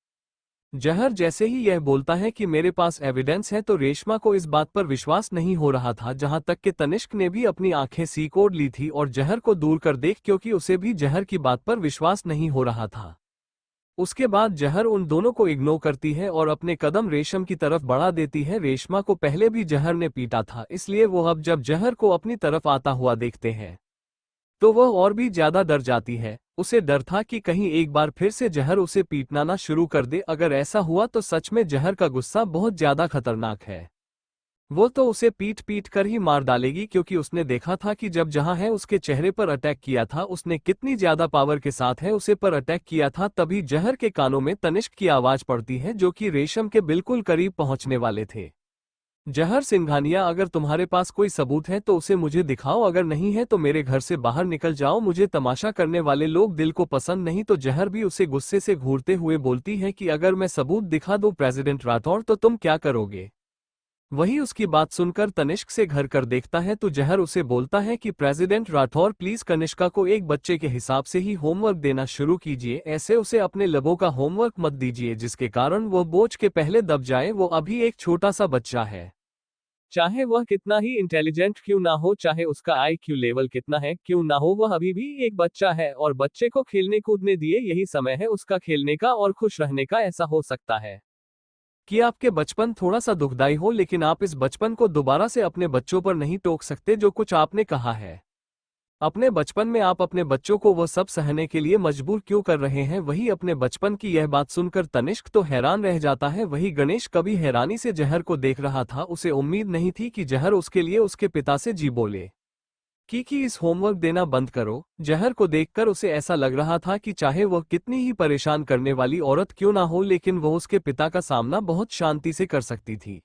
जहर जैसे ही यह बोलता है कि मेरे पास एविडेंस है, तो रेशमा को इस बात पर विश्वास नहीं हो रहा था, जहां तक कि तनिष्क ने भी अपनी आंखें सीकोड़ ली थी और जहर को दूर कर देख, क्योंकि उसे भी जहर की बात पर विश्वास नहीं हो रहा था। उसके बाद जहर उन दोनों को इग्नोर करती है और अपने कदम रेशम की तरफ बढ़ा देती है। रेशमा को पहले भी जहर ने पीटा था, इसलिए वो अब जब जहर को अपनी तरफ आता हुआ देखते हैं तो वह और भी ज्यादा डर जाती है। उसे डर था कि कहीं एक बार फिर से जहर उसे पीटना ना शुरू कर दे। अगर ऐसा हुआ तो सच में जहर का गुस्सा बहुत ज्यादा खतरनाक है। वो तो उसे पीट पीट कर ही मार डालेगी, क्योंकि उसने देखा था कि जब जहां है उसके चेहरे पर अटैक किया था, उसने कितनी ज्यादा पावर के साथ है उसे पर अटैक किया था। तभी जहर के कानों में तनिष्क की आवाज पड़ती है, जो कि रेशम के बिल्कुल करीब पहुंचने वाले थे। जहर सिंघानिया, अगर तुम्हारे पास कोई सबूत है तो उसे मुझे दिखाओ, अगर नहीं है तो मेरे घर से बाहर निकल जाओ। मुझे तमाशा करने वाले लोग दिल को पसंद नहीं। तो जहर भी उसे गुस्से से घूरते हुए बोलती है कि अगर मैं सबूत दिखा दूं प्रेसिडेंट राठौड़, तो तुम क्या करोगे। वही उसकी बात सुनकर तनिष्क से घर कर देखता है तो जहर उसे बोलता है कि प्रेसिडेंट राठौर, प्लीज कनिष्का को एक बच्चे के हिसाब से ही होमवर्क देना शुरू कीजिए, ऐसे उसे अपने लबों का होमवर्क मत दीजिए जिसके कारण वो बोझ के पहले दब जाए। वो अभी एक छोटा सा बच्चा है, चाहे वह कितना ही इंटेलिजेंट क्यों ना हो, चाहे उसका IQ लेवल कितना है क्यों ना हो, वह अभी भी एक बच्चा है। और बच्चे को खेलने कूदने दिए, यही समय है उसका खेलने का और खुश रहने का। ऐसा हो सकता है कि आपके बचपन थोड़ा सा दुखदाई हो, लेकिन आप इस बचपन को दोबारा से अपने बच्चों पर नहीं टोक सकते जो कुछ आपने कहा है। अपने बचपन में आप अपने बच्चों को वो सब सहने के लिए मजबूर क्यों कर रहे हैं। वही अपने बचपन की यह बात सुनकर तनिष्क तो हैरान रह जाता है। वही गणेश कभी हैरानी से जहर को देख रहा था। उसे उम्मीद नहीं थी कि जहर उसके लिए उसके पिता से जी बोले कि इस होमवर्क देना बंद करो। जहर को देखकर उसे ऐसा लग रहा था कि चाहे वह कितनी ही परेशान करने वाली औरत क्यों ना हो, लेकिन वह उसके पिता का सामना बहुत शांति से कर सकती थी।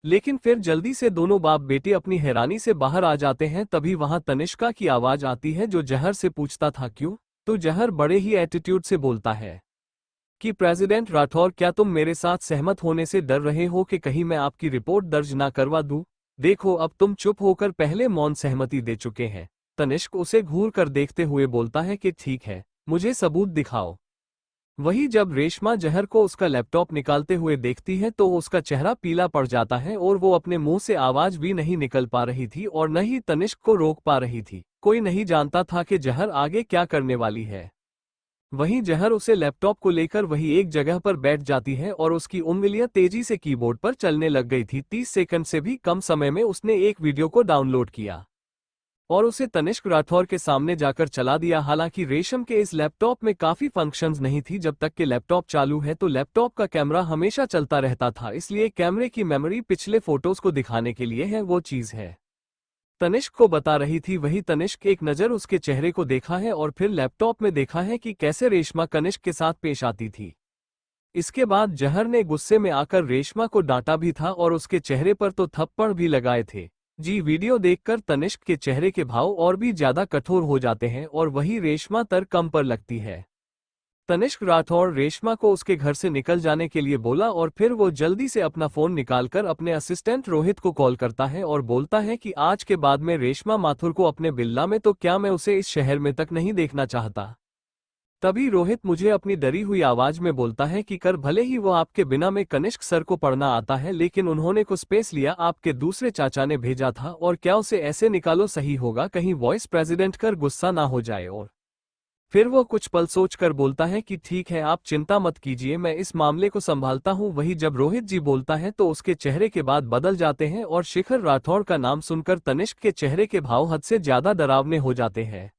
लेकिन फिर जल्दी से दोनों बाप बेटे अपनी हैरानी से बाहर आ जाते हैं। तभी वहां तनिष्का की आवाज आती है, जो जहर से पूछता था क्यों। तो जहर बड़े ही एटीट्यूड से बोलता है कि प्रेसिडेंट राठौर, क्या तुम मेरे साथ सहमत होने से डर रहे हो कि कहीं मैं आपकी रिपोर्ट दर्ज ना करवा दूं। देखो, अब तुम चुप होकर पहले मौन सहमति दे चुके हैं। तनिष्क उसे घूर कर देखते हुए बोलता है कि ठीक है, मुझे सबूत दिखाओ। वही जब रेशमा जहर को उसका लैपटॉप निकालते हुए देखती है तो उसका चेहरा पीला पड़ जाता है और वो अपने मुंह से आवाज भी नहीं निकल पा रही थी और न ही तनिष्क को रोक पा रही थी। कोई नहीं जानता था कि जहर आगे क्या करने वाली है। वहीं जहर उसे लैपटॉप को लेकर वही एक जगह पर बैठ जाती है और उसकी उंगलियां तेजी से कीबोर्ड पर चलने लग गई थी। 30 सेकंड से भी कम समय में उसने एक वीडियो को डाउनलोड किया और उसे तनिष्क राठौर के सामने जाकर चला दिया। हालांकि रेशम के इस लैपटॉप में काफी फंक्शंस नहीं थी। जब तक कि लैपटॉप चालू है तो लैपटॉप का कैमरा हमेशा चलता रहता था, इसलिए कैमरे की मेमोरी पिछले फोटोज को दिखाने के लिए है, वो चीज है तनिष्क को बता रही थी। वही तनिष्क एक नज़र उसके चेहरे को देखा है और फिर लैपटॉप में देखा है कि कैसे रेशमा कनिष्क के साथ पेश आती थी। इसके बाद जहर ने गुस्से में आकर रेशमा को डांटा भी था और उसके चेहरे पर तो थप्पड़ भी लगाए थे। जी, वीडियो देखकर तनिष्क के चेहरे के भाव और भी ज्यादा कठोर हो जाते हैं और वही रेशमा कम पर लगती है। तनिष्क राठौर रेशमा को उसके घर से निकल जाने के लिए बोला और फिर वो जल्दी से अपना फोन निकालकर अपने असिस्टेंट रोहित को कॉल करता है और बोलता है कि आज के बाद में रेशमा माथुर को अपने बिल्ला में, तो क्या मैं उसे इस शहर में तक नहीं देखना चाहता। तभी रोहित मुझे अपनी डरी हुई आवाज में बोलता है कि कर, भले ही वो आपके बिना में कनिष्क सर को पढ़ना आता है, लेकिन उन्होंने को स्पेस लिया, आपके दूसरे चाचा ने भेजा था, और क्या उसे ऐसे निकालो सही होगा, कहीं वॉइस प्रेसिडेंट कर गुस्सा ना हो जाए। और फिर वो कुछ पल सोचकर बोलता है कि ठीक है, आप चिंता मत कीजिए, मैं इस मामले को संभालता हूँ। वही जब रोहित जी बोलता है तो उसके चेहरे के बाद बदल जाते हैं और शिखर राठौड़ का नाम सुनकर तनिष्क के चेहरे के भाव हद से ज्यादा डरावने हो जाते हैं।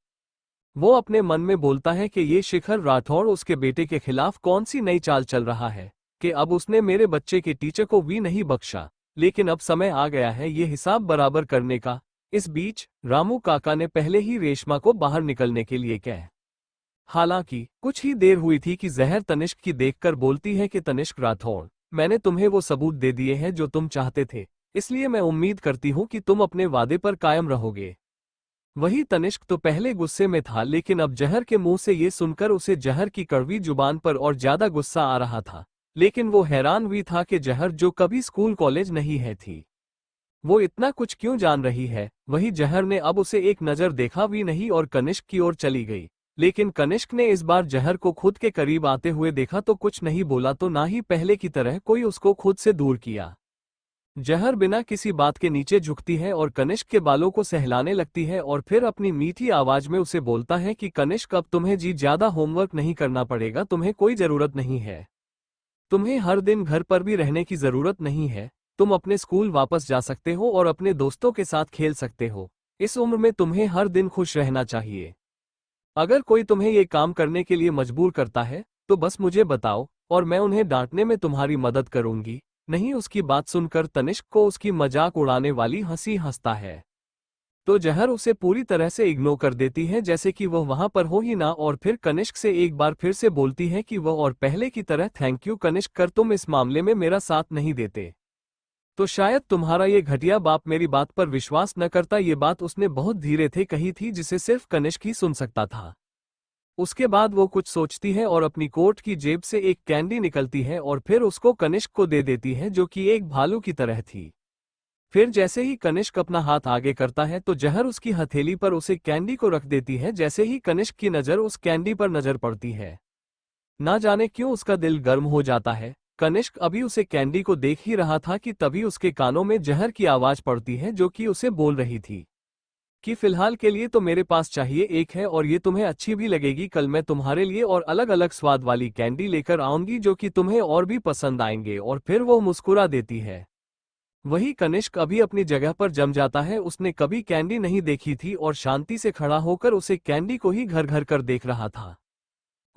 वो अपने मन में बोलता है कि ये शिखर राठौड़ उसके बेटे के खिलाफ कौन सी नई चाल चल रहा है कि अब उसने मेरे बच्चे के टीचर को भी नहीं बख्शा। लेकिन अब समय आ गया है ये हिसाब बराबर करने का। इस बीच रामू काका ने पहले ही रेशमा को बाहर निकलने के लिए कहा। हालांकि कुछ ही देर हुई थी कि जहर तनिष्क की देखकर बोलती है कि तनिष्क राठौड़, मैंने तुम्हें वो सबूत दे दिए हैं जो तुम चाहते थे, इसलिए मैं उम्मीद करती हूँ कि तुम अपने वादे पर कायम रहोगे। वही तनिष्क तो पहले गुस्से में था, लेकिन अब जहर के मुंह से ये सुनकर उसे जहर की कड़वी जुबान पर और ज्यादा गुस्सा आ रहा था। लेकिन वो हैरान भी था कि जहर, जो कभी स्कूल कॉलेज नहीं है थी, वो इतना कुछ क्यों जान रही है। वही जहर ने अब उसे एक नजर देखा भी नहीं और कनिष्क की ओर चली गई। लेकिन कनिष्क ने इस बार जहर को खुद के करीब आते हुए देखा तो कुछ नहीं बोला, तो ना ही पहले की तरह कोई उसको खुद से दूर किया। जहर बिना किसी बात के नीचे झुकती है और कनिष्क के बालों को सहलाने लगती है और फिर अपनी मीठी आवाज में उसे बोलता है कि कनिष्क, अब तुम्हें ज्यादा होमवर्क नहीं करना पड़ेगा, तुम्हें कोई जरूरत नहीं है। तुम्हें हर दिन घर पर भी रहने की जरूरत नहीं है। तुम अपने स्कूल वापस जा सकते हो और अपने दोस्तों के साथ खेल सकते हो। इस उम्र में तुम्हें हर दिन खुश रहना चाहिए। अगर कोई तुम्हें ये काम करने के लिए मजबूर करता है तो बस मुझे बताओ और मैं उन्हें डांटने में तुम्हारी मदद करूंगी। नहीं। उसकी बात सुनकर तनिष्क को उसकी मजाक उड़ाने वाली हंसी हंसता है, तो जहर उसे पूरी तरह से इग्नोर कर देती है, जैसे कि वह वहां पर हो ही ना। और फिर कनिष्क से एक बार फिर से बोलती है कि वह और पहले की तरह, थैंक यू कनिष्क, कर तुम इस मामले में मेरा साथ नहीं देते तो शायद तुम्हारा ये घटिया बाप मेरी बात पर विश्वास न करता। ये बात उसने बहुत धीरे थे कही थी, जिसे सिर्फ कनिष्क ही सुन सकता था। उसके बाद वो कुछ सोचती है और अपनी कोट की जेब से एक कैंडी निकलती है और फिर उसको कनिष्क को दे देती है, जो कि एक भालू की तरह थी। फिर जैसे ही कनिष्क अपना हाथ आगे करता है तो जहर उसकी हथेली पर उसे कैंडी को रख देती है। जैसे ही कनिष्क की नज़र उस कैंडी पर नजर पड़ती है, ना जाने क्यों उसका दिल गर्म हो जाता है। कनिष्क अभी उसे कैंडी को देख ही रहा था कि तभी उसके कानों में जहर की आवाज पड़ती है, जो कि उसे बोल रही थी कि फिलहाल के लिए तो मेरे पास चाहिए एक है और ये तुम्हें अच्छी भी लगेगी। कल मैं तुम्हारे लिए और अलग अलग स्वाद वाली कैंडी लेकर आऊंगी जो कि तुम्हें और भी पसंद आएंगे। और फिर वो मुस्कुरा देती है। वही कनिष्क अभी अपनी जगह पर जम जाता है। उसने कभी कैंडी नहीं देखी थी और शांति से खड़ा होकर उसे कैंडी को ही घर घर कर देख रहा था।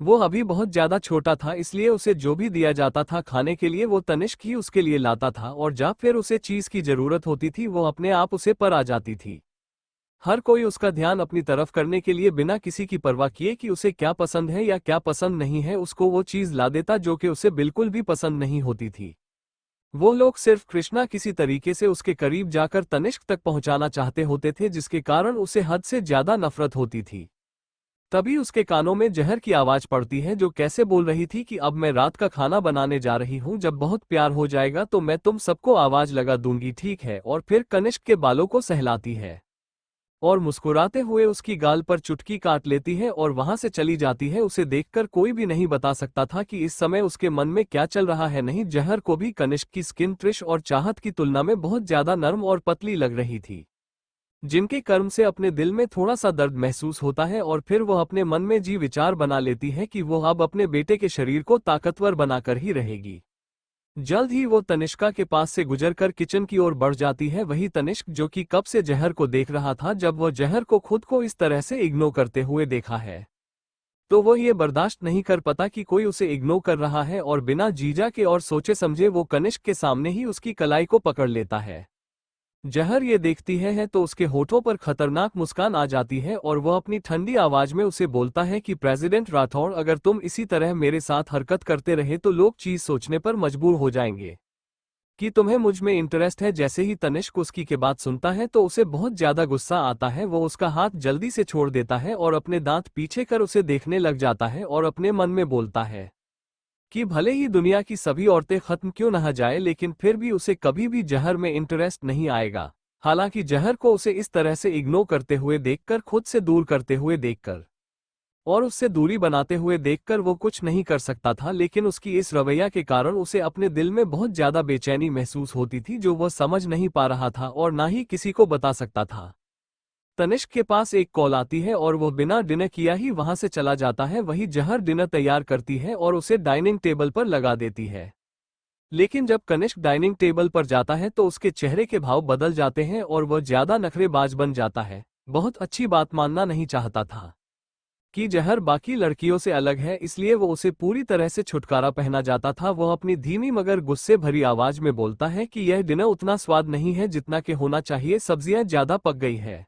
वो अभी बहुत ज्यादा छोटा था, इसलिए उसे जो भी दिया जाता था खाने के लिए वो तनिष्क ही उसके लिए लाता था, और जब फिर उसे चीज की जरूरत होती थी वो अपने आप उसे पर आ जाती थी। हर कोई उसका ध्यान अपनी तरफ करने के लिए बिना किसी की परवाह किए कि उसे क्या पसंद है या क्या पसंद नहीं है, उसको वो चीज ला देता जो कि उसे बिल्कुल भी पसंद नहीं होती थी। वो लोग सिर्फ कृष्णा किसी तरीके से उसके करीब जाकर तनिष्क तक पहुंचाना चाहते होते थे, जिसके कारण उसे हद से ज्यादा नफरत होती थी। तभी उसके कानों में जहर की आवाज पड़ती है, जो कैसे बोल रही थी कि अब मैं रात का खाना बनाने जा रही हूँ, जब बहुत प्यार हो जाएगा तो मैं तुम सबको आवाज लगा दूंगी, ठीक है। और फिर कनिष्क के बालों को सहलाती है और मुस्कुराते हुए उसकी गाल पर चुटकी काट लेती है और वहां से चली जाती है। उसे देखकर कोई भी नहीं बता सकता था कि इस समय उसके मन में क्या चल रहा है। नहीं, जहर को भी कनिष्क की स्किन त्रिश और चाहत की तुलना में बहुत ज्यादा नर्म और पतली लग रही थी, जिनके कर्म से अपने दिल में थोड़ा सा दर्द महसूस होता है। और फिर वह अपने मन में जी विचार बना लेती है कि वो अब अपने बेटे के शरीर को ताकतवर बनाकर ही रहेगी। जल्द ही वो तनिष्का के पास से गुजरकर किचन की ओर बढ़ जाती है। वही तनिष्क जो कि कब से जहर को देख रहा था, जब वह जहर को खुद को इस तरह से इग्नोर करते हुए देखा है तो वो ये बर्दाश्त नहीं कर पाता कि कोई उसे इग्नोर कर रहा है, और बिना जीजा के और सोचे समझे वो कनिष्क के सामने ही उसकी कलाई को पकड़ लेता है। जहर ये देखती है तो उसके होठों पर खतरनाक मुस्कान आ जाती है और वह अपनी ठंडी आवाज में उसे बोलता है कि प्रेसिडेंट राठौड़, अगर तुम इसी तरह मेरे साथ हरकत करते रहे तो लोग चीज सोचने पर मजबूर हो जाएंगे कि तुम्हें मुझ में इंटरेस्ट है। जैसे ही तनिष्क उसकी के बात सुनता है तो उसे बहुत ज्यादा गुस्सा आता है। वो उसका हाथ जल्दी से छोड़ देता है और अपने दांत पीछे कर उसे देखने लग जाता है और अपने मन में बोलता है कि भले ही दुनिया की सभी औरतें खत्म क्यों न जाए, लेकिन फिर भी उसे कभी भी जहर में इंटरेस्ट नहीं आएगा। हालांकि जहर को उसे इस तरह से इग्नोर करते हुए देखकर, खुद से दूर करते हुए देखकर और उससे दूरी बनाते हुए देखकर वो कुछ नहीं कर सकता था, लेकिन उसकी इस रवैया के कारण उसे अपने दिल में बहुत ज्यादा बेचैनी महसूस होती थी, जो वह समझ नहीं पा रहा था और ना ही किसी को बता सकता था। तनिष्क के पास एक कॉल आती है और वो बिना डिनर किया ही वहां से चला जाता है। वही जहर डिनर तैयार करती है और उसे डाइनिंग टेबल पर लगा देती है। लेकिन जब कनिष्क डाइनिंग टेबल पर जाता है तो उसके चेहरे के भाव बदल जाते हैं और वह ज्यादा नखरेबाज बन जाता है। बहुत अच्छी बात मानना नहीं चाहता था कि जहर बाकी लड़कियों से अलग है, इसलिए वो उसे पूरी तरह से छुटकारा पहना जाता था। वह अपनी धीमी मगर गुस्से भरी आवाज में बोलता है कि यह डिनर उतना स्वाद नहीं है जितना कि होना चाहिए। सब्जियां ज्यादा पक गई है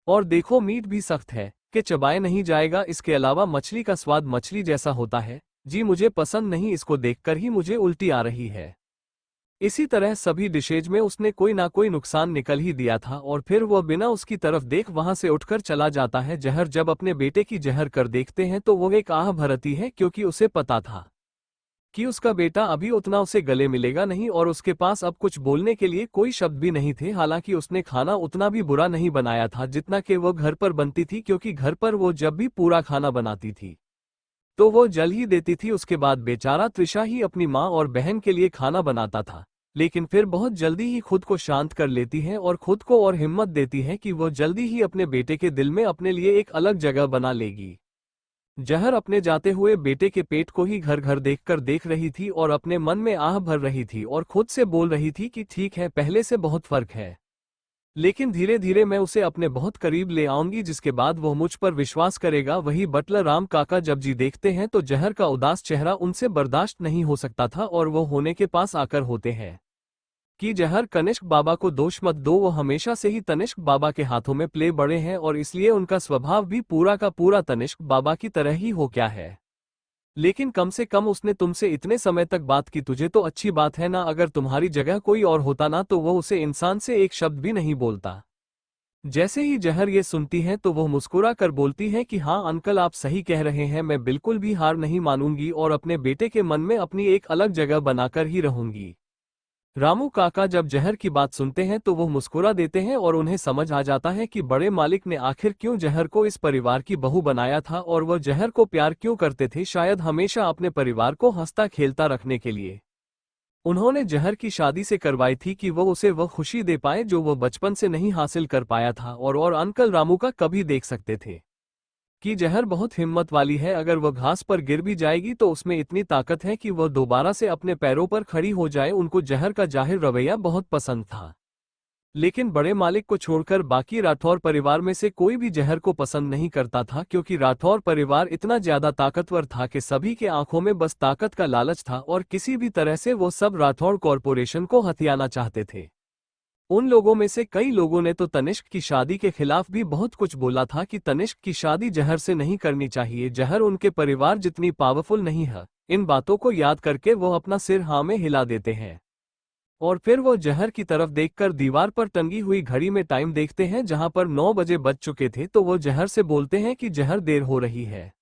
और देखो मीट भी सख्त है कि चबाए नहीं जाएगा। इसके अलावा मछली का स्वाद मछली जैसा होता है। जी मुझे पसंद नहीं, इसको देखकर ही मुझे उल्टी आ रही है। इसी तरह सभी डिशेज में उसने कोई ना कोई नुकसान निकल ही दिया था और फिर वह बिना उसकी तरफ देख वहां से उठकर चला जाता है। जहर जब अपने बेटे की जहर कर देखते हैं तो वो एक आह भरती है, क्योंकि उसे पता था कि उसका बेटा अभी उतना उसे गले मिलेगा नहीं और उसके पास अब कुछ बोलने के लिए कोई शब्द भी नहीं थे। हालांकि उसने खाना उतना भी बुरा नहीं बनाया था जितना कि वो घर पर बनती थी, क्योंकि घर पर वो जब भी पूरा खाना बनाती थी तो वो जल ही देती थी। उसके बाद बेचारा त्रिशा ही अपनी माँ और बहन के लिए खाना बनाता था, लेकिन फिर बहुत जल्दी ही खुद को शांत कर लेती है और खुद को और हिम्मत देती है कि वो जल्दी ही अपने बेटे के दिल में अपने लिए एक अलग जगह बना लेगी। जहर अपने जाते हुए बेटे के पेट को ही घर घर देखकर देख रही थी और अपने मन में आह भर रही थी और खुद से बोल रही थी कि ठीक है, पहले से बहुत फर्क है, लेकिन धीरे धीरे मैं उसे अपने बहुत करीब ले आऊंगी, जिसके बाद वो मुझ पर विश्वास करेगा। वही बटलर राम काका जब जी देखते हैं तो जहर का उदास चेहरा उनसे बर्दाश्त नहीं हो सकता था और वो होने के पास आकर होते हैं कि जहर कनिष्क बाबा को दोष मत दो, वो हमेशा से ही तनिष्क बाबा के हाथों में प्ले बड़े हैं और इसलिए उनका स्वभाव भी पूरा का पूरा तनिष्क बाबा की तरह ही हो क्या है। लेकिन कम से कम उसने तुमसे इतने समय तक बात की, तुझे तो अच्छी बात है ना। अगर तुम्हारी जगह कोई और होता ना तो वो उसे इंसान से एक शब्द भी नहीं बोलता। जैसे ही जहर ये सुनती है तो वो मुस्कुरा कर बोलती है कि हाँ अंकल, आप सही कह रहे हैं, मैं बिल्कुल भी हार नहीं मानूंगी और अपने बेटे के मन में अपनी एक अलग जगह बनाकर ही रहूंगी। रामू काका जब जहर की बात सुनते हैं तो वो मुस्कुरा देते हैं और उन्हें समझ आ जाता है कि बड़े मालिक ने आखिर क्यों जहर को इस परिवार की बहू बनाया था और वह जहर को प्यार क्यों करते थे। शायद हमेशा अपने परिवार को हंसता खेलता रखने के लिए उन्होंने जहर की शादी से करवाई थी कि वो उसे वह खुशी दे पाए जो वो बचपन से नहीं हासिल कर पाया था। और अंकल रामू का कभी देख सकते थे कि जहर बहुत हिम्मत वाली है। अगर वह घास पर गिर भी जाएगी तो उसमें इतनी ताकत है कि वह दोबारा से अपने पैरों पर खड़ी हो जाए। उनको जहर का जाहिर रवैया बहुत पसंद था, लेकिन बड़े मालिक को छोड़कर बाकी राठौर परिवार में से कोई भी जहर को पसंद नहीं करता था, क्योंकि राठौर परिवार इतना ज्यादा ताकतवर था कि सभी के आंखों में बस ताकत का लालच था और किसी भी तरह से वो सब राठौर कॉरपोरेशन को हथियाना चाहते थे। उन लोगों में से कई लोगों ने तो तनिष्क की शादी के खिलाफ भी बहुत कुछ बोला था कि तनिष्क की शादी जहर से नहीं करनी चाहिए, जहर उनके परिवार जितनी पावरफुल नहीं है। इन बातों को याद करके वो अपना सिर हाँ में हिला देते हैं और फिर वो जहर की तरफ देखकर दीवार पर टंगी हुई घड़ी में टाइम देखते हैं जहां पर 9 बजे बज चुके थे। तो वो जहर से बोलते हैं कि जहर, देर हो रही है,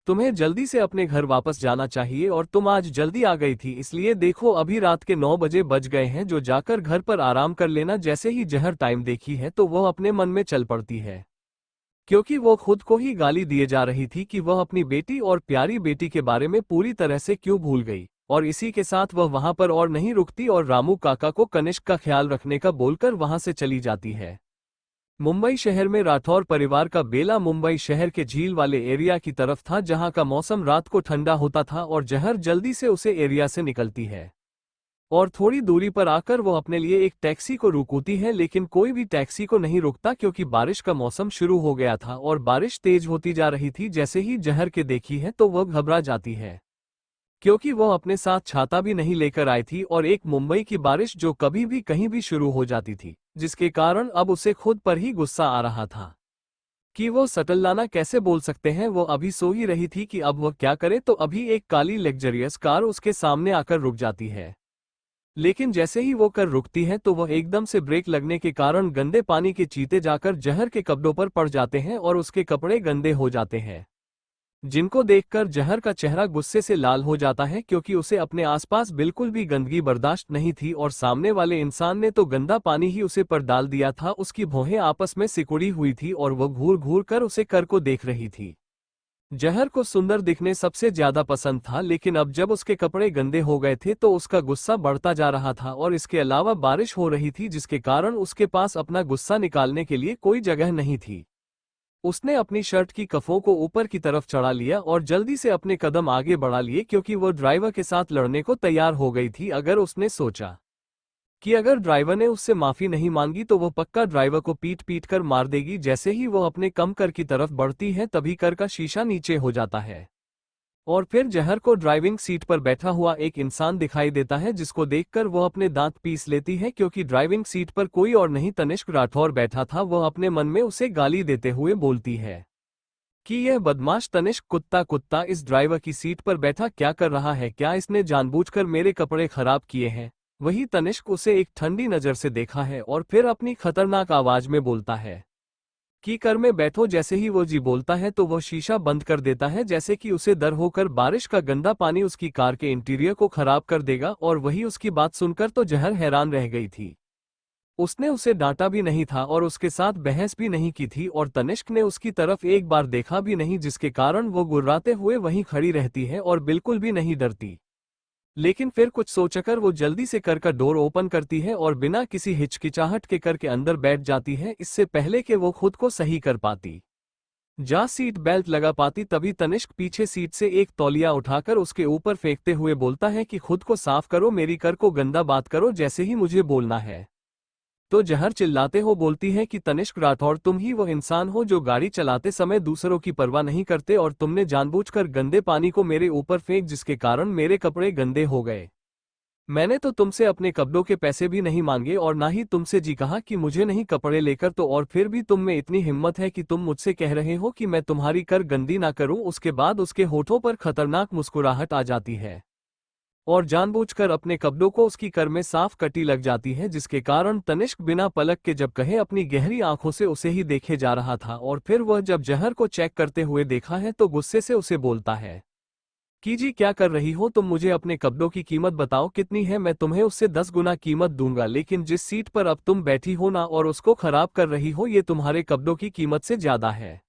तुम्हें जल्दी से अपने घर वापस जाना चाहिए और तुम आज जल्दी आ गई थी, इसलिए देखो अभी रात के 9 बजे बज गए हैं, जो जाकर घर पर आराम कर लेना। जैसे ही जहर टाइम देखी है तो वह अपने मन में चल पड़ती है, क्योंकि वो खुद को ही गाली दिए जा रही थी कि वह अपनी बेटी और प्यारी बेटी के बारे में पूरी तरह से क्यों भूल गई। और इसी के साथ वह वहां पर और नहीं रुकती और रामू काका को कनिष्क का ख्याल रखने का बोलकर वहां से चली जाती है। मुंबई शहर में राठौर परिवार का बेला मुंबई शहर के झील वाले एरिया की तरफ था, जहां का मौसम रात को ठंडा होता था और जहर जल्दी से उसे एरिया से निकलती है और थोड़ी दूरी पर आकर वो अपने लिए एक टैक्सी को रुकती है, लेकिन कोई भी टैक्सी को नहीं रुकता क्योंकि बारिश का मौसम शुरू हो गया था और बारिश तेज होती जा रही थी। जैसे ही जहर के देखी है तो वह घबरा जाती है, क्योंकि वह अपने साथ छाता भी नहीं लेकर आई थी और एक मुंबई की बारिश जो कभी भी कहीं भी शुरू हो जाती थी, जिसके कारण अब उसे खुद पर ही गुस्सा आ रहा था कि वो सटल्लाना कैसे बोल सकते हैं। वो अभी सो ही रही थी कि अब वह क्या करे, तो अभी एक काली लग्जरियस कार उसके सामने आकर रुक जाती है। लेकिन जैसे ही वो कार रुकती है तो वह एकदम से ब्रेक लगने के कारण गंदे पानी के चीते जाकर जहर के कपड़ों पर पड़ जाते हैं और उसके कपड़े गंदे हो जाते हैं, जिनको देखकर जहर का चेहरा गुस्से से लाल हो जाता है, क्योंकि उसे अपने आसपास बिल्कुल भी गंदगी बर्दाश्त नहीं थी और सामने वाले इंसान ने तो गंदा पानी ही उसे पर डाल दिया था। उसकी भौहें आपस में सिकुड़ी हुई थी और वह घूर घूर कर उसे कर को देख रही थी। जहर को सुंदर दिखने सबसे ज्यादा पसंद था, लेकिन अब जब उसके कपड़े गंदे हो गए थे तो उसका गुस्सा बढ़ता जा रहा था और इसके अलावा बारिश हो रही थी जिसके कारण उसके पास अपना गुस्सा निकालने के लिए कोई जगह नहीं थी। उसने अपनी शर्ट की कफों को ऊपर की तरफ चढ़ा लिया और जल्दी से अपने कदम आगे बढ़ा लिए क्योंकि वो ड्राइवर के साथ लड़ने को तैयार हो गई थी। अगर उसने सोचा कि अगर ड्राइवर ने उससे माफी नहीं मांगी तो वो पक्का ड्राइवर को पीट पीट कर मार देगी। जैसे ही वो अपने कम कर की तरफ बढ़ती है तभी कर का शीशा नीचे हो जाता है और फिर जहर को ड्राइविंग सीट पर बैठा हुआ एक इंसान दिखाई देता है जिसको देखकर वो अपने दांत पीस लेती है क्योंकि ड्राइविंग सीट पर कोई और नहीं तनिष्क राठौर बैठा था। वह अपने मन में उसे गाली देते हुए बोलती है कि यह बदमाश तनिष्क कुत्ता कुत्ता इस ड्राइवर की सीट पर बैठा क्या कर रहा है, क्या इसने जानबूझकर मेरे कपड़े खराब किए हैं। वही तनिष्क उसे एक ठंडी नजर से देखा है और फिर अपनी खतरनाक आवाज में बोलता है कि कर में बैठो। जैसे ही वो जी बोलता है तो वह शीशा बंद कर देता है जैसे कि उसे डर होकर बारिश का गंदा पानी उसकी कार के इंटीरियर को खराब कर देगा। और वही उसकी बात सुनकर तो जहर हैरान रह गई थी। उसने उसे डांटा भी नहीं था और उसके साथ बहस भी नहीं की थी और तनिष्क ने उसकी तरफ एक बार देखा भी नहीं, जिसके कारण वो गुर्राते हुए वहीं खड़ी रहती है और बिल्कुल भी नहीं डरती। लेकिन फिर कुछ सोचकर वो जल्दी से कर का डोर ओपन करती है और बिना किसी हिचकिचाहट के कर के अंदर बैठ जाती है, इससे पहले कि वो खुद को सही कर पाती जा सीट बेल्ट लगा पाती। तभी तनिष्क पीछे सीट से एक तौलिया उठाकर उसके ऊपर फेंकते हुए बोलता है कि खुद को साफ करो, मेरी कर को गंदा बात करो जैसे ही मुझे बोलना है। तो जहर चिल्लाते हो बोलती है कि तनिष्क राठौर, तुम ही वो इंसान हो जो गाड़ी चलाते समय दूसरों की परवाह नहीं करते और तुमने जानबूझकर गंदे पानी को मेरे ऊपर फेंक जिसके कारण मेरे कपड़े गंदे हो गए। मैंने तो तुमसे अपने कपड़ों के पैसे भी नहीं मांगे और ना ही तुमसे जी कहा कि मुझे नहीं कपड़े लेकर, तो और फिर भी तुम में इतनी हिम्मत है कि तुम मुझसे कह रहे हो कि मैं तुम्हारी कर गंदी ना करूं। उसके बाद उसके होठों पर खतरनाक मुस्कुराहट आ जाती है और जानबूझकर अपने कपड़ों को उसकी कर में साफ कटी लग जाती है, जिसके कारण तनिष्क बिना पलक के जब कहे अपनी गहरी आंखों से उसे ही देखे जा रहा था। और फिर वह जब जहर को चेक करते हुए देखा है तो गुस्से से उसे बोलता है कि जी क्या कर रही हो तुम, मुझे अपने कपड़ों की कीमत बताओ कितनी है, मैं तुम्हें उससे 10 गुना कीमत दूंगा। लेकिन जिस सीट पर अब तुम बैठी हो ना और उसको खराब कर रही हो, ये तुम्हारे कपड़ों की कीमत से ज्यादा है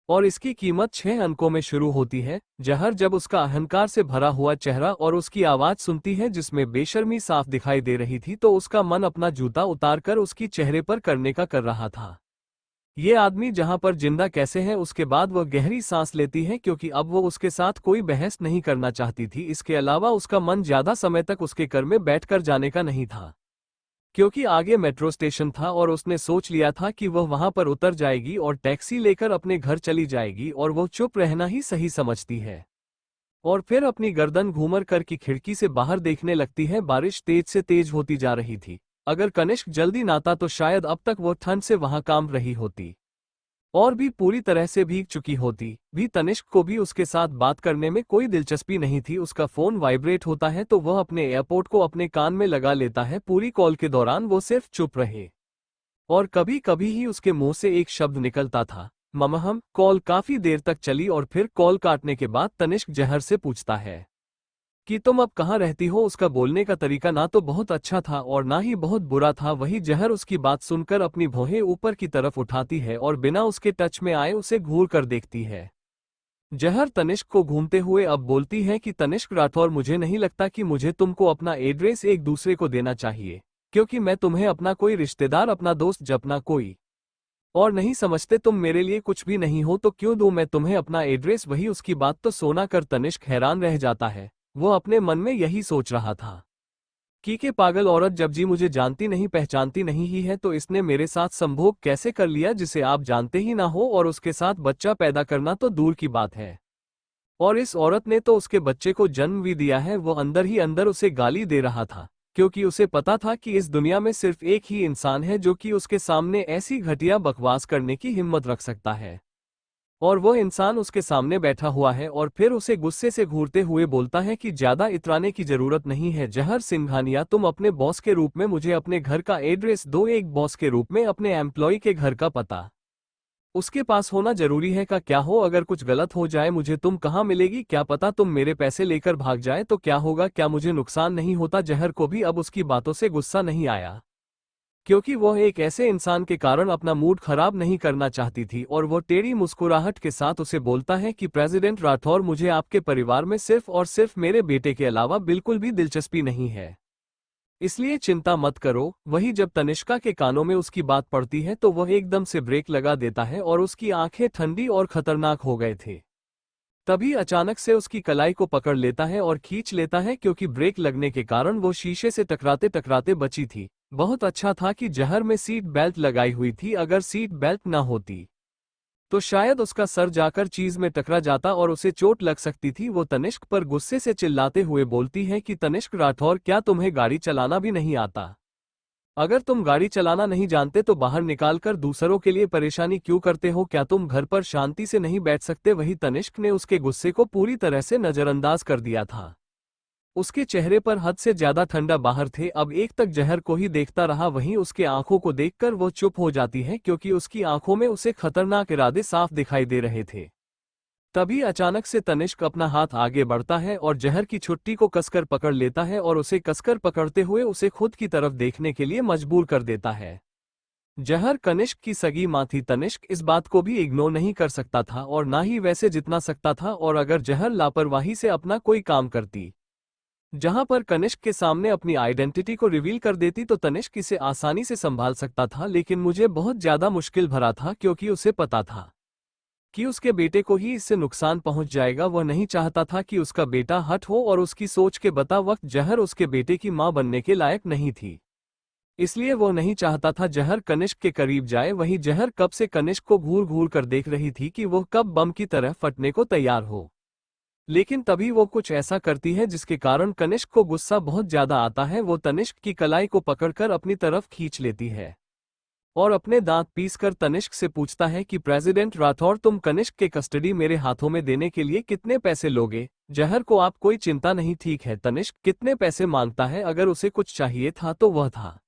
और इसकी कीमत 6 अंकों में शुरू होती है। जहर जब उसका अहंकार से भरा हुआ चेहरा और उसकी आवाज सुनती है जिसमें बेशर्मी साफ दिखाई दे रही थी, तो उसका मन अपना जूता उतारकर उसकी चेहरे पर करने का कर रहा था। ये आदमी जहां पर जिंदा कैसे है। उसके बाद वह गहरी सांस लेती है क्योंकि अब वो उसके साथ कोई बहस नहीं करना चाहती थी। इसके अलावा उसका मन ज्यादा समय तक उसके कर में बैठकर जाने का नहीं था क्योंकि आगे मेट्रो स्टेशन था और उसने सोच लिया था कि वह वहां पर उतर जाएगी और टैक्सी लेकर अपने घर चली जाएगी और वो चुप रहना ही सही समझती है। और फिर अपनी गर्दन घूमर कर की खिड़की से बाहर देखने लगती है। बारिश तेज से तेज होती जा रही थी। अगर कनिष्क जल्दी नाता तो शायद अब तक वो ठंड से वहां काम रही होती और भी पूरी तरह से भीग चुकी होती। भी तनिष्क को भी उसके साथ बात करने में कोई दिलचस्पी नहीं थी। उसका फोन वाइब्रेट होता है तो वह अपने एयरपोर्ट को अपने कान में लगा लेता है। पूरी कॉल के दौरान वो सिर्फ चुप रहे और कभी कभी ही उसके मुंह से एक शब्द निकलता था, ममहम। कॉल काफी देर तक चली और फिर कॉल काटने के बाद तनिष्क जहर से पूछता है कि तुम अब कहाँ रहती हो। उसका बोलने का तरीका ना तो बहुत अच्छा था और ना ही बहुत बुरा था। वही जहर उसकी बात सुनकर अपनी भौहें ऊपर की तरफ उठाती है और बिना उसके टच में आए उसे घूर कर देखती है। जहर तनिष्क को घूमते हुए अब बोलती है कि तनिष्क राठौर, मुझे नहीं लगता कि मुझे तुमको अपना एड्रेस एक दूसरे को देना चाहिए क्योंकि मैं तुम्हें अपना कोई रिश्तेदार, अपना दोस्त, जपना कोई और नहीं समझते। तुम मेरे लिए कुछ भी नहीं हो तो क्यों दूं मैं तुम्हें अपना एड्रेस। वही उसकी बात तो सोना कर तनिष्क हैरान रह जाता है। वो अपने मन में यही सोच रहा था कि के पागल औरत, जब जी मुझे जानती नहीं पहचानती नहीं ही है तो इसने मेरे साथ संभोग कैसे कर लिया जिसे आप जानते ही ना हो, और उसके साथ बच्चा पैदा करना तो दूर की बात है। और इस औरत ने तो उसके बच्चे को जन्म भी दिया है। वो अंदर ही अंदर उसे गाली दे रहा था क्योंकि उसे पता था कि इस दुनिया में सिर्फ एक ही इंसान है जो कि उसके सामने ऐसी घटिया बकवास करने की हिम्मत रख सकता है और वो इंसान उसके सामने बैठा हुआ है। और फिर उसे गुस्से से घूरते हुए बोलता है कि ज्यादा इतराने की जरूरत नहीं है जहर सिंघानिया, तुम अपने बॉस के रूप में मुझे अपने घर का एड्रेस दो। एक बॉस के रूप में अपने एम्प्लॉय के घर का पता उसके पास होना जरूरी है का क्या हो। अगर कुछ गलत हो जाए मुझे तुम कहाँ मिलेगी, क्या पता तुम मेरे पैसे लेकर भाग जाए तो क्या होगा, क्या मुझे नुकसान नहीं होता। जहर को भी अब उसकी बातों से गुस्सा नहीं आया क्योंकि वह एक ऐसे इंसान के कारण अपना मूड खराब नहीं करना चाहती थी और वो टेढ़ी मुस्कुराहट के साथ उसे बोलता है कि प्रेसिडेंट राठौर, मुझे आपके परिवार में सिर्फ और सिर्फ मेरे बेटे के अलावा बिल्कुल भी दिलचस्पी नहीं है, इसलिए चिंता मत करो। वही जब तनिष्का के कानों में उसकी बात पड़ती है तो वह एकदम से ब्रेक लगा देता है और उसकी आंखें ठंडी और खतरनाक हो गए थे। तभी अचानक से उसकी कलाई को पकड़ लेता है और खींच लेता है, क्योंकि ब्रेक लगने के कारण वो शीशे से टकराते टकराते बची थी। बहुत अच्छा था कि जहर में सीट बेल्ट लगाई हुई थी, अगर सीट बेल्ट न होती तो शायद उसका सर जाकर चीज में टकरा जाता और उसे चोट लग सकती थी। वो तनिष्क पर गुस्से से चिल्लाते हुए बोलती है कि तनिष्क राठौर, क्या तुम्हें गाड़ी चलाना भी नहीं आता? अगर तुम गाड़ी चलाना नहीं जानते तो बाहर निकालकर दूसरों के लिए परेशानी क्यों करते हो? क्या तुम घर पर शांति से नहीं बैठ सकते? वही तनिष्क ने उसके गुस्से को पूरी तरह से नजरअंदाज कर दिया था। उसके चेहरे पर हद से ज्यादा ठंडा बाहर थे। अब एक तक जहर को ही देखता रहा, वहीं उसके आंखों को देखकर वो चुप हो जाती है, क्योंकि उसकी आंखों में उसे खतरनाक इरादे साफ दिखाई दे रहे थे। तभी अचानक से तनिष्क अपना हाथ आगे बढ़ता है और जहर की छुट्टी को कसकर पकड़ लेता है और उसे कसकर पकड़ते हुए उसे खुद की तरफ देखने के लिए मजबूर कर देता है। जहर कनिष्क की सगी मां थी। तनिष्क इस बात को भी इग्नोर नहीं कर सकता था और ना ही वैसे जितना सकता था, और अगर जहर लापरवाही से अपना कोई काम करती जहां पर कनिष्क के सामने अपनी आइडेंटिटी को रिवील कर देती तो तनिष्क इसे आसानी से संभाल सकता था, लेकिन मुझे बहुत ज्यादा मुश्किल भरा था, क्योंकि उसे पता था कि उसके बेटे को ही इससे नुकसान पहुंच जाएगा। वह नहीं चाहता था कि उसका बेटा हठ हो, और उसकी सोच के बता वक्त जहर उसके बेटे की मां बनने के लायक नहीं थी, इसलिए वो नहीं चाहता था जहर कनिष्क के करीब जाए। वहीं जहर कब से कनिष्क को घूर घूर कर देख रही थी कि वह कब बम की तरह फटने को तैयार हो, लेकिन तभी वो कुछ ऐसा करती है जिसके कारण कनिष्क को गुस्सा बहुत ज्यादा आता है। वो तनिष्क की कलाई को पकड़कर अपनी तरफ खींच लेती है और अपने दांत पीसकर तनिष्क से पूछता है कि प्रेसिडेंट राठौर, तुम कनिष्क के कस्टडी मेरे हाथों में देने के लिए कितने पैसे लोगे? जहर को आप कोई चिंता नहीं, ठीक है? तनिष्क कितने पैसे मांगता है? अगर उसे कुछ चाहिए था तो वह था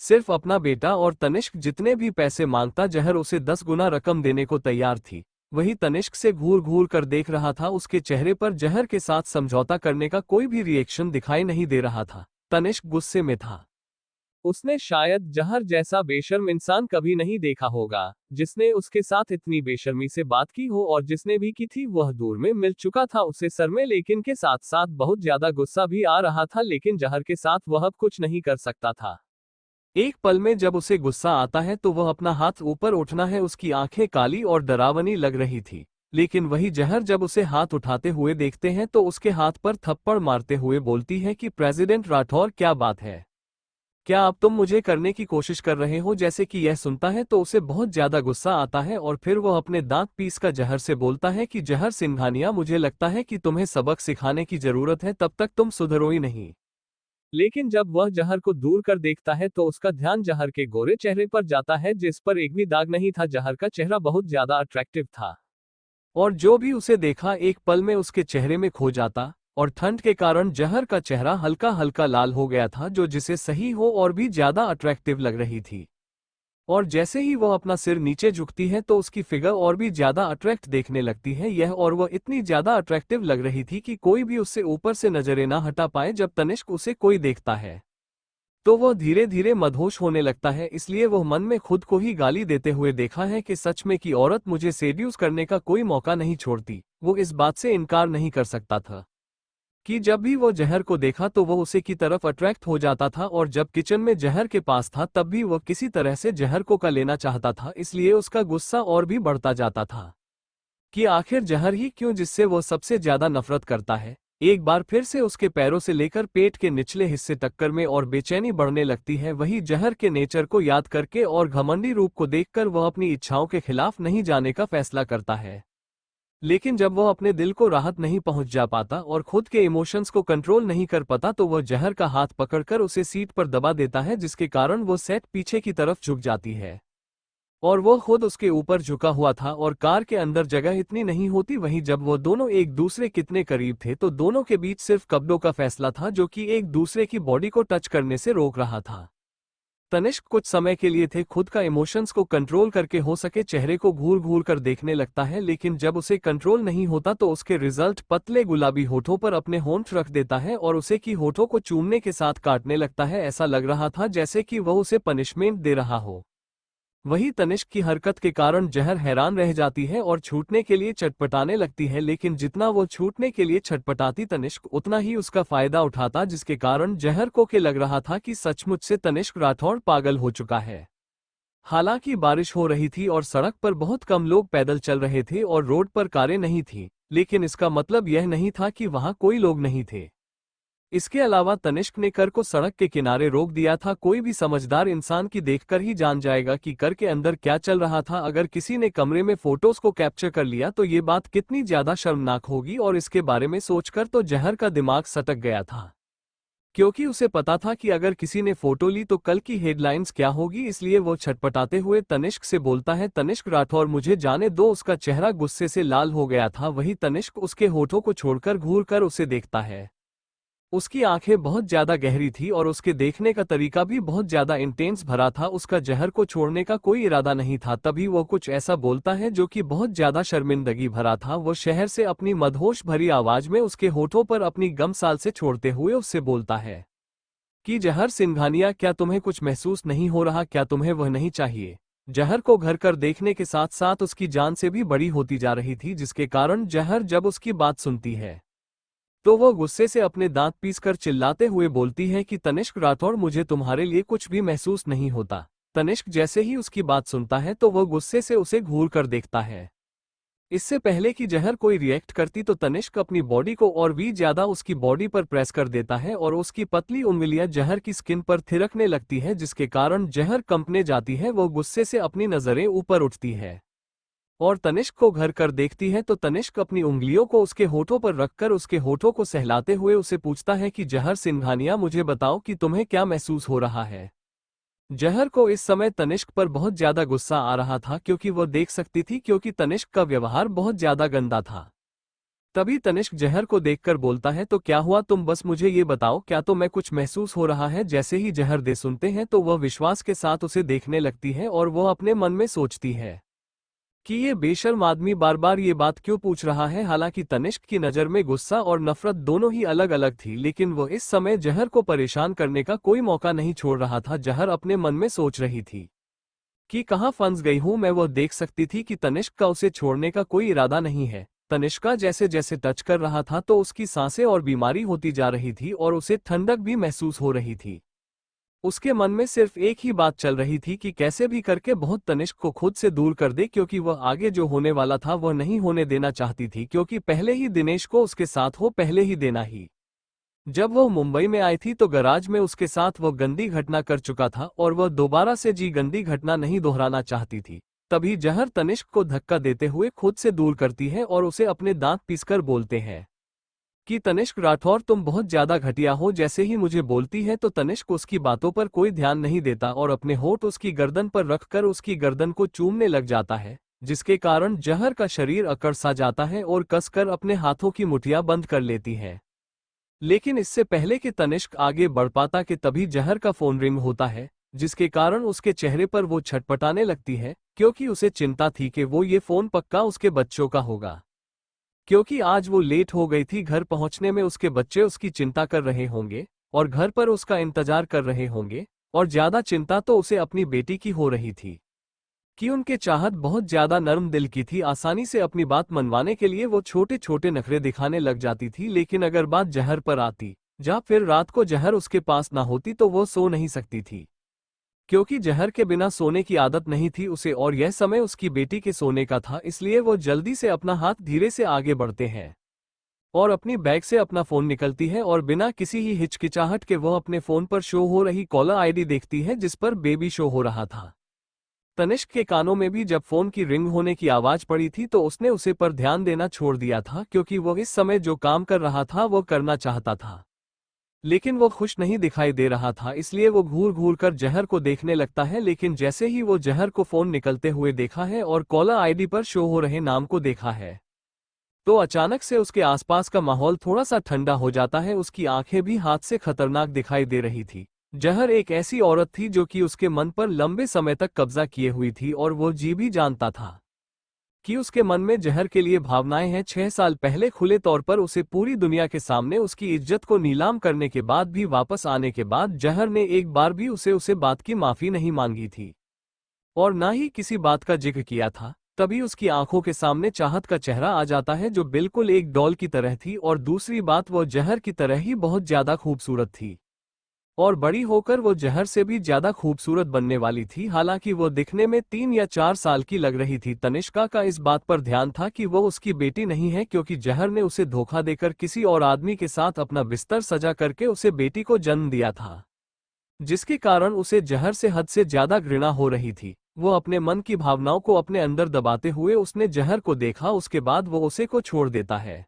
सिर्फ अपना बेटा, और तनिष्क जितने भी पैसे मांगता जहर उसे 10 गुना रकम देने को तैयार थी। वही तनिष्क से घूर घूर कर देख रहा था। उसके चेहरे पर जहर के साथ समझौता करने का कोई भी रिएक्शन दिखाई नहीं दे रहा था। तनिष्क गुस्से में था। उसने शायद जहर जैसा बेशर्म इंसान कभी नहीं देखा होगा, जिसने उसके साथ इतनी बेशर्मी से बात की हो, और जिसने भी की थी वह दूर में मिल चुका था उसे सर में, लेकिन के साथ साथ बहुत ज्यादा गुस्सा भी आ रहा था। लेकिन जहर के साथ वह अब कुछ नहीं कर सकता था। एक पल में जब उसे गुस्सा आता है तो वह अपना हाथ ऊपर उठना है। उसकी आंखें काली और डरावनी लग रही थी, लेकिन वही जहर जब उसे हाथ उठाते हुए देखते हैं तो उसके हाथ पर थप्पड़ मारते हुए बोलती है कि प्रेसिडेंट राठौर, क्या बात है? क्या अब तुम मुझे करने की कोशिश कर रहे हो? जैसे कि यह सुनता है तो उसे बहुत ज्यादा गुस्सा आता है और फिर वह अपने दांत पीसकर जहर से बोलता है कि जहर सिंघानिया, मुझे लगता है कि तुम्हें सबक सिखाने की जरूरत है, तब तक तुम सुधरो ही नहीं। लेकिन जब वह जहर को दूर कर देखता है तो उसका ध्यान जहर के गोरे चेहरे पर जाता है, जिस पर एक भी दाग नहीं था। जहर का चेहरा बहुत ज्यादा अट्रैक्टिव था, और जो भी उसे देखा एक पल में उसके चेहरे में खो जाता, और ठंड के कारण जहर का चेहरा हल्का हल्का लाल हो गया था, जो जिसे सही हो और भी ज्यादा अट्रैक्टिव लग रही थी। और जैसे ही वह अपना सिर नीचे झुकती है तो उसकी फिगर और भी ज्यादा अट्रैक्ट देखने लगती है यह, और वह इतनी ज्यादा अट्रैक्टिव लग रही थी कि कोई भी उससे ऊपर से नजरें ना हटा पाए। जब तनिष्क उसे कोई देखता है तो वह धीरे धीरे मदहोश होने लगता है, इसलिए वह मन में खुद को ही गाली देते हुए देखा है कि सच में कि औरत मुझे सेड्यूस करने का कोई मौका नहीं छोड़ती। वो इस बात से इनकार नहीं कर सकता था कि जब भी वो जहर को देखा तो वह उसे की तरफ अट्रैक्ट हो जाता था, और जब किचन में जहर के पास था तब भी वह किसी तरह से जहर को का लेना चाहता था। इसलिए उसका गुस्सा और भी बढ़ता जाता था कि आखिर जहर ही क्यों, जिससे वो सबसे ज्यादा नफरत करता है। एक बार फिर से उसके पैरों से लेकर पेट के निचले हिस्से टक्कर में और बेचैनी बढ़ने लगती है। वही जहर के नेचर को याद करके और घमंडी रूप को देखकर वह अपनी इच्छाओं के खिलाफ नहीं जाने का फैसला करता है, लेकिन जब वह अपने दिल को राहत नहीं पहुंच जा पाता और खुद के इमोशंस को कंट्रोल नहीं कर पाता तो वह जहर का हाथ पकड़कर उसे सीट पर दबा देता है, जिसके कारण वो सेट पीछे की तरफ झुक जाती है, और वो खुद उसके ऊपर झुका हुआ था और कार के अंदर जगह इतनी नहीं होती। वहीं जब वो दोनों एक दूसरे कितने करीब थे तो दोनों के बीच सिर्फ कपड़ों का फैसला था, जो कि एक दूसरे की बॉडी को टच करने से रोक रहा था। तनिष्क कुछ समय के लिए थे खुद का इमोशंस को कंट्रोल करके हो सके चेहरे को घूर घूर कर देखने लगता है, लेकिन जब उसे कंट्रोल नहीं होता तो उसके रिजल्ट पतले गुलाबी होठों पर अपने होंठ रख देता है और उसे की होठों को चूमने के साथ काटने लगता है। ऐसा लग रहा था जैसे कि वह उसे पनिशमेंट दे रहा हो। वही तनिष्क की हरकत के कारण जहर हैरान रह जाती है और छूटने के लिए चटपटाने लगती है, लेकिन जितना वो छूटने के लिए छटपटाती तनिष्क उतना ही उसका फायदा उठाता, जिसके कारण जहर को के लग रहा था कि सचमुच से तनिष्क राठौड़ पागल हो चुका है। हालांकि बारिश हो रही थी और सड़क पर बहुत कम लोग पैदल चल रहे थे और रोड पर कारें नहीं थी, लेकिन इसका मतलब यह नहीं था कि वहां कोई लोग नहीं थे। इसके अलावा तनिष्क ने कर को सड़क के किनारे रोक दिया था। कोई भी समझदार इंसान की देखकर ही जान जाएगा कि कर के अंदर क्या चल रहा था। अगर किसी ने कमरे में फोटोज को कैप्चर कर लिया तो ये बात कितनी ज्यादा शर्मनाक होगी, और इसके बारे में सोचकर तो जहर का दिमाग सटक गया था, क्योंकि उसे पता था कि अगर किसी ने फोटो ली तो कल की हेडलाइंस क्या होगी। इसलिए वो छटपटाते हुए तनिष्क से बोलता है, तनिष्क राठौर मुझे जाने दो। उसका चेहरा गुस्से से लाल हो गया था। वही तनिष्क उसके होठों को छोड़कर घूर कर उसे देखता है। उसकी आंखें बहुत ज्यादा गहरी थी और उसके देखने का तरीका भी बहुत ज्यादा इंटेंस भरा था। उसका जहर को छोड़ने का कोई इरादा नहीं था। तभी वो कुछ ऐसा बोलता है जो कि बहुत ज्यादा शर्मिंदगी भरा था। वो शहर से अपनी मदहोश भरी आवाज में उसके होठों पर अपनी गम साल से छोड़ते हुए उससे बोलता है कि जहर सिंघानिया, क्या तुम्हें कुछ महसूस नहीं हो रहा? क्या तुम्हें वह नहीं चाहिए? जहर को घर कर देखने के साथ साथ उसकी जान से भी बड़ी होती जा रही थी, जिसके कारण जहर जब उसकी बात सुनती है तो वो गुस्से से अपने दांत पीसकर चिल्लाते हुए बोलती है कि तनिष्क राठौड़ मुझे तुम्हारे लिए कुछ भी महसूस नहीं होता। तनिष्क जैसे ही उसकी बात सुनता है तो वो गुस्से से उसे घूर कर देखता है। इससे पहले कि जहर कोई रिएक्ट करती तो तनिष्क अपनी बॉडी को और भी ज्यादा उसकी बॉडी पर प्रेस कर देता है और उसकी पतली उंगलियां जहर की स्किन पर थिरकने लगती है, जिसके कारण जहर कंपने जाती है। वो गुस्से से अपनी नजरें ऊपर उठती है और तनिष्क को घर कर देखती है तो तनिष्क अपनी उंगलियों को उसके होठों पर रखकर उसके होठों को सहलाते हुए उसे पूछता है कि जहर सिंघानिया, मुझे बताओ कि तुम्हें क्या महसूस हो रहा है। जहर को इस समय तनिष्क पर बहुत ज्यादा गुस्सा आ रहा था, क्योंकि वो देख सकती थी क्योंकि तनिष्क का व्यवहार बहुत ज्यादा गंदा था। तभी तनिष्क जहर को देखकर बोलता है, तो क्या हुआ, तुम बस मुझे ये बताओ, क्या तो मैं कुछ महसूस हो रहा है? जैसे ही जहर दे सुनते हैं तो वह विश्वास के साथ उसे देखने लगती है और वह अपने मन में सोचती है कि ये बेशर्म आदमी बार बार ये बात क्यों पूछ रहा है। हालांकि तनिष्क की नज़र में गुस्सा और नफरत दोनों ही अलग अलग थी, लेकिन वो इस समय जहर को परेशान करने का कोई मौका नहीं छोड़ रहा था। जहर अपने मन में सोच रही थी कि कहाँ फंस गई हूँ मैं। वो देख सकती थी कि तनिष्क का उसे छोड़ने का कोई इरादा नहीं है। तनिष्का जैसे जैसे टच कर रहा था तो उसकी सांसें और बीमारी होती जा रही थी और उसे ठंडक भी महसूस हो रही थी। उसके मन में सिर्फ एक ही बात चल रही थी कि कैसे भी करके बहुत तनिष्क को खुद से दूर कर दे, क्योंकि वह आगे जो होने वाला था वह नहीं होने देना चाहती थी, क्योंकि पहले ही दिनेश को उसके साथ हो पहले ही देना ही। जब वह मुंबई में आई थी तो गराज में उसके साथ वह गंदी घटना कर चुका था और वह दोबारा से गंदी घटना नहीं दोहराना चाहती थी। तभी जहर तनिष्क को धक्का देते हुए खुद से दूर करती है और उसे अपने दांत पीसकर बोलते हैं कि तनिष्क राठौर, तुम बहुत ज्यादा घटिया हो। जैसे ही मुझे बोलती है तो तनिष्क उसकी बातों पर कोई ध्यान नहीं देता और अपने होठ उसकी गर्दन पर रखकर उसकी गर्दन को चूमने लग जाता है, जिसके कारण जहर का शरीर अकड़ सा जाता है और कसकर अपने हाथों की मुठियां बंद कर लेती है। लेकिन इससे पहले कि तनिष्क आगे बढ़ पाता कि तभी जहर का फोन रिंग होता है, जिसके कारण उसके चेहरे पर वो छटपटाने लगती है, क्योंकि उसे चिंता थी कि वो ये फोन पक्का उसके बच्चों का होगा, क्योंकि आज वो लेट हो गई थी। घर पहुंचने में उसके बच्चे उसकी चिंता कर रहे होंगे और घर पर उसका इंतजार कर रहे होंगे, और ज्यादा चिंता तो उसे अपनी बेटी की हो रही थी कि उनके चाहत बहुत ज्यादा नर्म दिल की थी। आसानी से अपनी बात मनवाने के लिए वो छोटे छोटे नखरे दिखाने लग जाती थी, लेकिन अगर बात जहर पर आती, जहाँ फिर रात को जहर उसके पास ना होती तो वो सो नहीं सकती थी, क्योंकि जहर के बिना सोने की आदत नहीं थी उसे और यह समय उसकी बेटी के सोने का था। इसलिए वो जल्दी से अपना हाथ धीरे से आगे बढ़ते हैं और अपनी बैग से अपना फोन निकलती है और बिना किसी ही हिचकिचाहट के वो अपने फोन पर शो हो रही कॉलर आईडी देखती है, जिस पर बेबी शो हो रहा था। तनिष्क के कानों में भी जब फोन की रिंग होने की आवाज पड़ी थी तो उसने उसे पर ध्यान देना छोड़ दिया था, क्योंकि वो इस समय जो काम कर रहा था वो करना चाहता था, लेकिन वो खुश नहीं दिखाई दे रहा था। इसलिए वो घूर घूर कर जहर को देखने लगता है, लेकिन जैसे ही वो जहर को फोन निकलते हुए देखा है और कॉलर आईडी पर शो हो रहे नाम को देखा है तो अचानक से उसके आसपास का माहौल थोड़ा सा ठंडा हो जाता है। उसकी आंखें भी हाथ से खतरनाक दिखाई दे रही थी। जहर एक ऐसी औरत थी जो कि उसके मन पर लंबे समय तक कब्जा किए हुई थी और वो जी भी जानता था कि उसके मन में जहर के लिए भावनाएं हैं। 6 साल पहले खुले तौर पर उसे पूरी दुनिया के सामने उसकी इज्जत को नीलाम करने के बाद भी वापस आने के बाद जहर ने एक बार भी उसे बात की माफी नहीं मांगी थी और ना ही किसी बात का जिक्र किया था। तभी उसकी आंखों के सामने चाहत का चेहरा आ जाता है जो बिल्कुल एक डॉल की तरह थी और दूसरी बात वो जहर की तरह ही बहुत ज्यादा खूबसूरत थी और बड़ी होकर वो जहर से भी ज्यादा खूबसूरत बनने वाली थी। हालांकि वो दिखने में 3 या 4 साल की लग रही थी। तनिष्का का इस बात पर ध्यान था कि वो उसकी बेटी नहीं है क्योंकि जहर ने उसे धोखा देकर किसी और आदमी के साथ अपना बिस्तर सजा करके उसे बेटी को जन्म दिया था, जिसके कारण उसे जहर से हद से ज्यादा घृणा हो रही थी। वो अपने मन की भावनाओं को अपने अंदर दबाते हुए उसने जहर को देखा। उसके बाद वो उसे को छोड़ देता है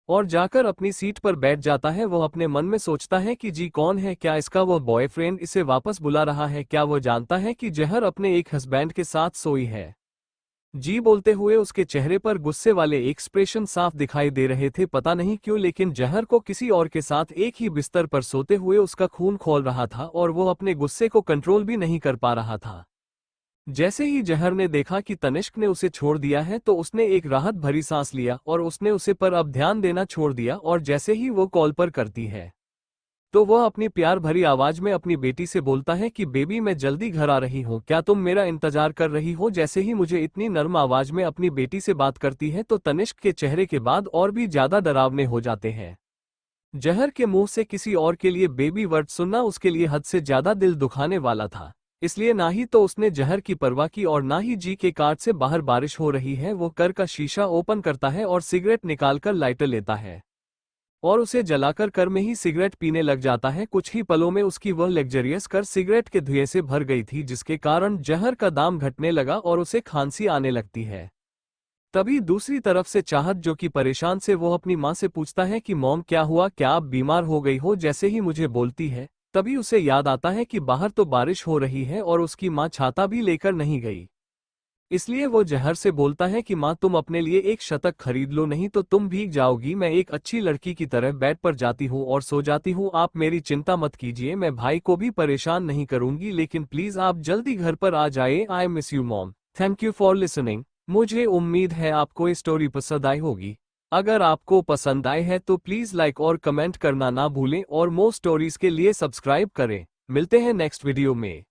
और जाकर अपनी सीट पर बैठ जाता है। वो अपने मन में सोचता है कि जी कौन है, क्या इसका वो बॉयफ्रेंड इसे वापस बुला रहा है, क्या वो जानता है कि जहर अपने एक हस्बैंड के साथ सोई है। जी बोलते हुए उसके चेहरे पर गुस्से वाले एक्सप्रेशन साफ दिखाई दे रहे थे। पता नहीं क्यों लेकिन जहर को किसी और के साथ एक ही बिस्तर पर सोते हुए उसका खून खौल रहा था और वो अपने गुस्से को कंट्रोल भी नहीं कर पा रहा था। जैसे ही जहर ने देखा कि तनिष्क ने उसे छोड़ दिया है तो उसने एक राहत भरी सांस लिया और उसने उसे पर अब ध्यान देना छोड़ दिया। और जैसे ही वो कॉल पर करती है तो वह अपनी प्यार भरी आवाज में अपनी बेटी से बोलता है कि बेबी मैं जल्दी घर आ रही हूँ, क्या तुम मेरा इंतजार कर रही हो। जैसे ही मुझे इतनी नर्म आवाज में अपनी बेटी से बात करती है तो तनिष्क के चेहरे के बाद और भी ज्यादा डरावने हो जाते हैं। जहर के मुंह से किसी और के लिए बेबी वर्ड सुनना उसके लिए हद से ज्यादा दिल दुखाने वाला था। इसलिए ना ही तो उसने जहर की परवाह की और ना ही जी के कार्ड से बाहर बारिश हो रही है। वो कर का शीशा ओपन करता है और सिगरेट निकालकर लाइटर लेता है और उसे जलाकर कर में ही सिगरेट पीने लग जाता है। कुछ ही पलों में उसकी वह लग्जरियस कर सिगरेट के धुएं से भर गई थी जिसके कारण जहर का दाम घटने लगा और उसे खांसी आने लगती है। तभी दूसरी तरफ से चाहत जो कि परेशान से वो अपनी माँ से पूछता है कि मॉम क्या हुआ, क्या आप बीमार हो गई हो। जैसे ही मुझे बोलती है तभी उसे याद आता है कि बाहर तो बारिश हो रही है और उसकी माँ छाता भी लेकर नहीं गई। इसलिए वो जहर से बोलता है कि माँ तुम अपने लिए एक शतक खरीद लो, नहीं तो तुम भीग जाओगी। मैं एक अच्छी लड़की की तरह बेड पर जाती हूँ और सो जाती हूँ, आप मेरी चिंता मत कीजिए, मैं भाई को भी परेशान नहीं करूंगी, लेकिन प्लीज आप जल्दी घर पर आ जाए। I miss you mom, thank you for listening. मुझे उम्मीद है आपको ये स्टोरी पसंद आई होगी। अगर आपको पसंद आए है तो प्लीज लाइक और कमेंट करना ना भूलें और मोर स्टोरीज के लिए सब्सक्राइब करें। मिलते हैं नेक्स्ट वीडियो में।